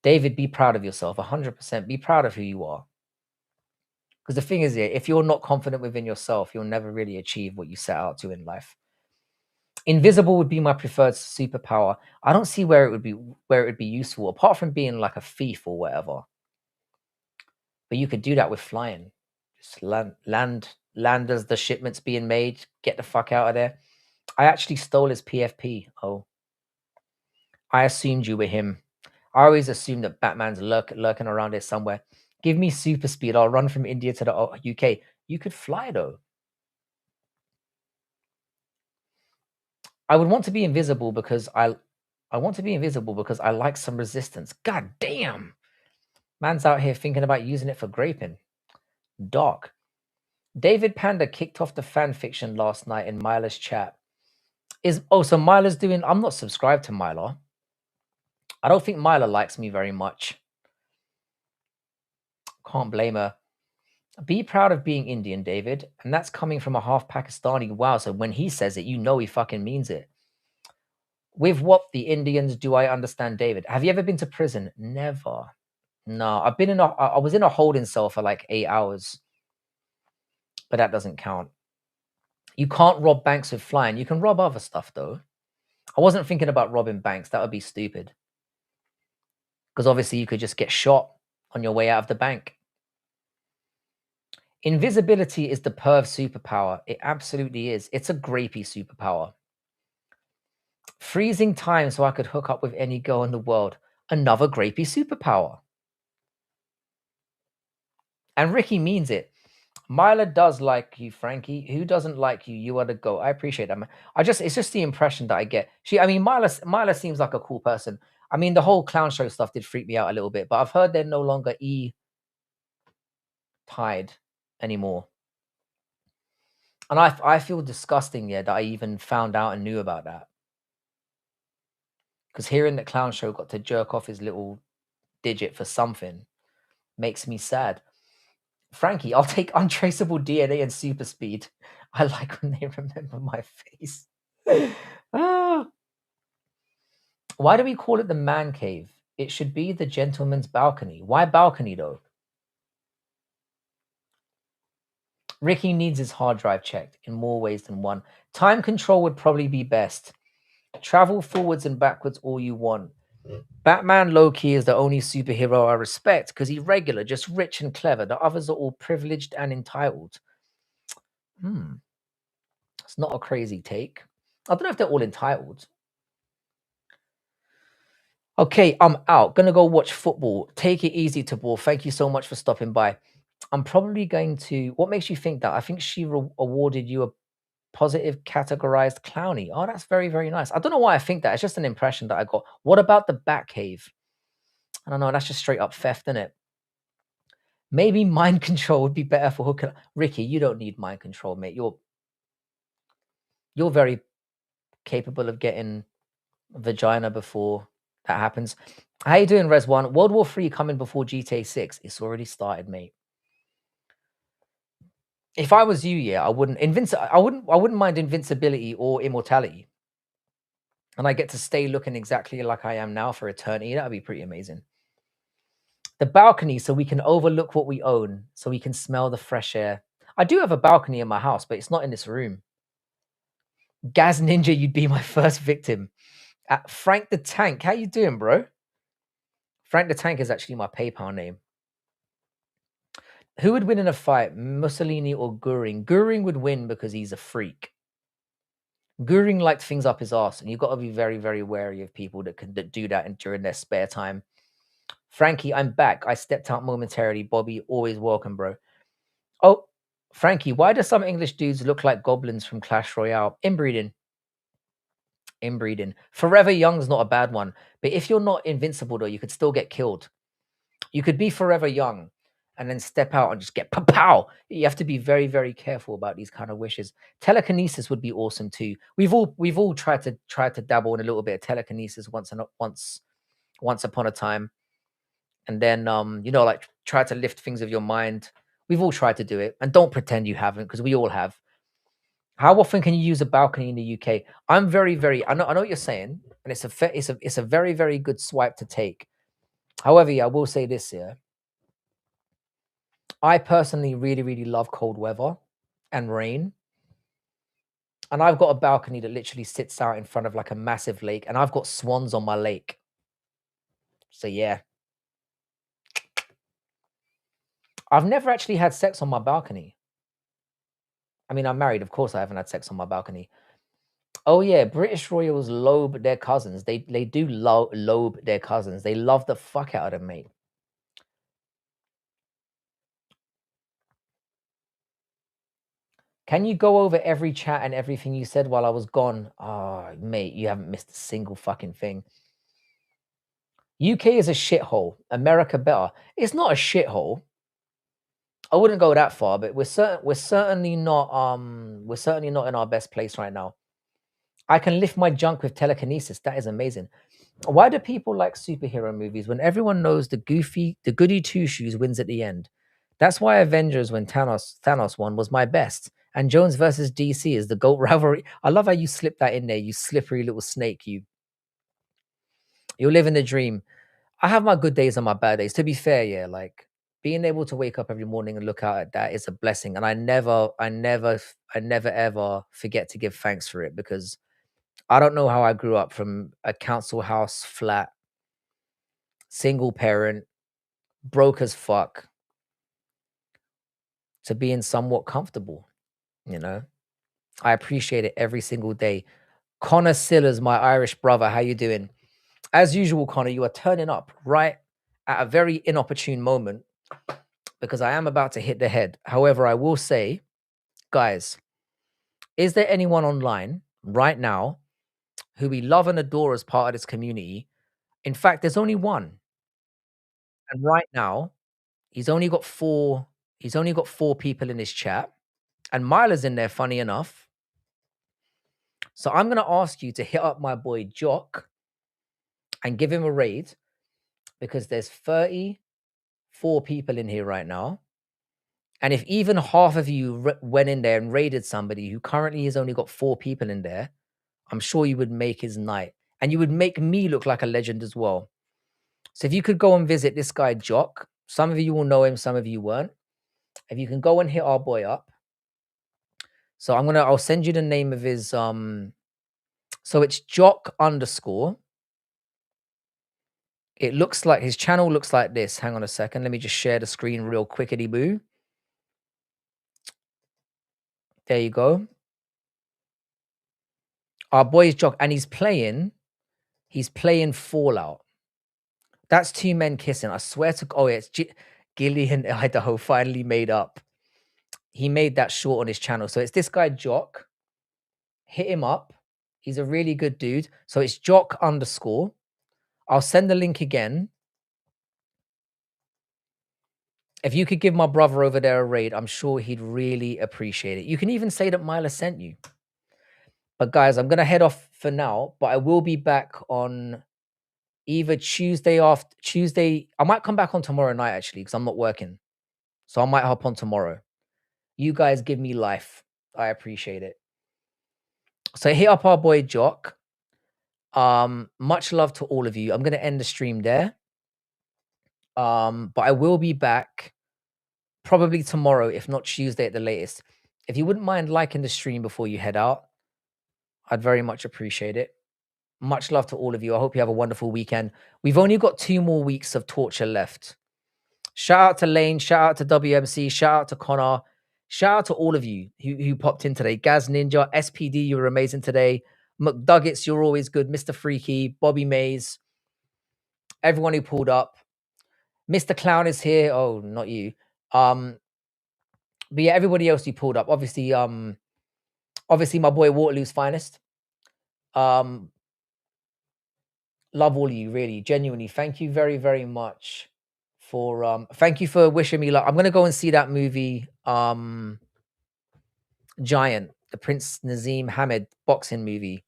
David, be proud of yourself. 100%. Be proud of who you are. Because the thing is, if you're not confident within yourself, you'll never really achieve what you set out to in life. Invisible would be my preferred superpower. I don't see where it would be useful, apart from being like a thief or whatever. But you could do that with flying. Just land as the shipment's being made. Get the fuck out of there. I actually stole his PFP. Oh, I assumed you were him. I always assumed that Batman's lurking around here somewhere. Give me super speed. I'll run from India to the UK. You could fly though. I would want to be invisible because I like some resistance. God damn. Man's out here thinking about using it for graping. Dark. David Panda kicked off the fan fiction last night in Mila's chat. So Mila's doing. I'm not subscribed to Mila. I don't think Mila likes me very much. Can't blame her. Be proud of being Indian, David. And that's coming from a half Pakistani. Wow. So when he says it, you know he fucking means it. With what the Indians do, I understand, David. Have you ever been to prison? Never. No, I was in a holding cell for like 8 hours. But that doesn't count. You can't rob banks with flying. You can rob other stuff though. I wasn't thinking about robbing banks. That would be stupid. Because obviously you could just get shot on your way out of the bank. Invisibility is the perv superpower. It absolutely is. It's a grapey superpower. Freezing time so I could hook up with any girl in the world. Another grapey superpower. And Ricky means it. Myla does like you, Frankie. Who doesn't like you? You are the GOAT. I appreciate that, man. It's just the impression that I get. Myla seems like a cool person. I mean, the whole clown show stuff did freak me out a little bit, but I've heard they're no longer tied anymore. And I feel disgusting, that I even found out and knew about that. Because hearing that clown show got to jerk off his little digit for something makes me sad. Frankie, I'll take untraceable DNA and super speed. I like when they remember my face. Ah. Why do we call it the man cave? It should be the gentleman's balcony. Why balcony though? Ricky needs his hard drive checked in more ways than one. Time control would probably be best. Travel forwards and backwards all you want. Batman low-key is the only superhero I respect because he's regular, just rich and clever. The others are all privileged and entitled. It's not a crazy take. I don't know if they're all entitled. Okay, I'm out. Gonna go watch football. Take it easy, Tabor. Thank you so much for stopping by. I'm probably going to. What makes you think that? I think she awarded you a positive categorized clowny. Oh, that's very, very nice. I don't know why I think that. It's just an impression that I got. What about the Batcave? I don't know. That's just straight up theft, isn't it? Maybe mind control would be better for hooking. Ricky, you don't need mind control, mate. You're very capable of getting vagina before that happens. How you doing, Res One? World War 3 coming before GTA 6. It's already started, mate. If I was you, I wouldn't mind invincibility or immortality. And I get to stay looking exactly like I am now for eternity. That would be pretty amazing. The balcony, so we can overlook what we own, so we can smell the fresh air. I do have a balcony in my house, but it's not in this room. Gaz Ninja, you'd be my first victim. Frank the Tank, how you doing, bro? Frank the Tank is actually my PayPal name. Who would win in a fight, Mussolini or Goering? Goering would win because he's a freak. Goering liked things up his ass, and you've got to be very, very wary of people that do that during their spare time. Frankie, I'm back. I stepped out momentarily. Bobby, always welcome, bro. Oh, Frankie, why do some English dudes look like goblins from Clash Royale? Inbreeding. Inbreeding. Forever Young's not a bad one, but if you're not invincible, though, you could still get killed. You could be forever young and then step out and just get pow. You have to be very, very careful about these kind of wishes. Telekinesis would be awesome too. We've all tried to dabble in a little bit of telekinesis once upon a time. And then like try to lift things of your mind. We've all tried to do it. And don't pretend you haven't, because we all have. How often can you use a balcony in the UK? I'm very, very I know what you're saying, and it's a very, very good swipe to take. However, yeah, I will say this here. I personally really, really love cold weather and rain. And I've got a balcony that literally sits out in front of like a massive lake, and I've got swans on my lake. So yeah. I've never actually had sex on my balcony. I mean, I'm married, of course I haven't had sex on my balcony. Oh yeah, British Royals lobe their cousins. They do lobe their cousins. They love the fuck out of them, mate. Can you go over every chat and everything you said while I was gone? Oh, mate, you haven't missed a single fucking thing. UK is a shithole. America better. It's not a shithole. I wouldn't go that far, but we're certainly not in our best place right now. I can lift my junk with telekinesis. That is amazing. Why do people like superhero movies when everyone knows the goody two shoes wins at the end? That's why Avengers, when Thanos won, was my best. And Jones versus DC is the GOAT rivalry. I love how you slip that in there, you slippery little snake. You're living the dream. I have my good days and my bad days. To be fair, yeah, like being able to wake up every morning and look out at that is a blessing. And I never ever forget to give thanks for it, because I don't know how I grew up from a council house flat, single parent, broke as fuck, to being somewhat comfortable, you know? I appreciate it every single day. Connor Sillers, my Irish brother, how you doing? As usual, Connor, you are turning up right at a very inopportune moment, because I am about to hit the head. However, I will say, guys, is there anyone online right now who we love and adore as part of this community? In fact, there's only one. And right now, he's only got four people in his chat. And Myla's in there, funny enough. So I'm gonna ask you to hit up my boy Jock and give him a raid, because there's 34 people in here right now. And if even half of you went in there and raided somebody who currently has only got 4 people in there, I'm sure you would make his night. And you would make me look like a legend as well. So if you could go and visit this guy Jock, some of you will know him, some of you weren't. If you can go and hit our boy up. So I'll send you the name of his so it's Jock underscore. It looks like his channel looks like this. Hang on a second. Let me just share the screen real quickity boo. There you go. Our boy's Jock, and he's playing Fallout. That's two men kissing. I swear to oh yeah, it's Gillian Idaho finally made up. He made that short on his channel. So it's this guy Jock. Hit him up. He's a really good dude. So it's Jock underscore. I'll send the link again. If you could give my brother over there a raid, I'm sure he'd really appreciate it. You can even say that Mila sent you. But guys, I'm gonna head off for now, but I will be back on either Tuesday. I might come back on tomorrow night actually, because I'm not working. So I might hop on tomorrow. You guys give me life. I appreciate it. So hit up our boy Jock. Much love to all of you. I'm gonna end the stream there. But I will be back probably tomorrow, if not Tuesday at the latest. If you wouldn't mind liking the stream before you head out, I'd very much appreciate it. Much love to all of you. I hope you have a wonderful weekend. We've only got 2 more weeks of torture left. Shout out to Lane, shout out to WMC, shout out to Connor, shout out to all of you who popped in today. Gaz Ninja, SPD, you were amazing today. McDuggets, you're always good. Mr. Freaky, Bobby Mays, everyone who pulled up. Mr. Clown is here. Oh, not you. But yeah, everybody else who pulled up. Obviously my boy Waterloo's finest. Love all of you, really, genuinely. Thank you very, very much for thank you for wishing me luck. I'm gonna go and see that movie, Giant, the Prince Nazim Hamid boxing movie.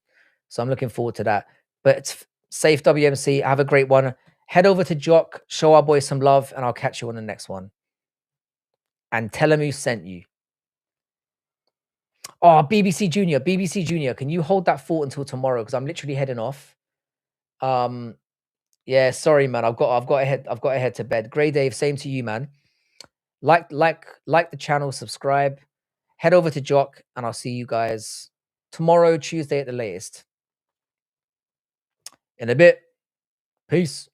So I'm looking forward to that. But safe WMC, have a great one. Head over to Jock, show our boy some love, and I'll catch you on the next one. And tell him who sent you. Oh, BBC Junior, can you hold that thought until tomorrow? Because I'm literally heading off. Yeah, sorry, man. I've got to head to bed. Grey Dave, same to you, man. Like the channel, subscribe, head over to Jock, and I'll see you guys tomorrow, Tuesday at the latest. In a bit. Peace.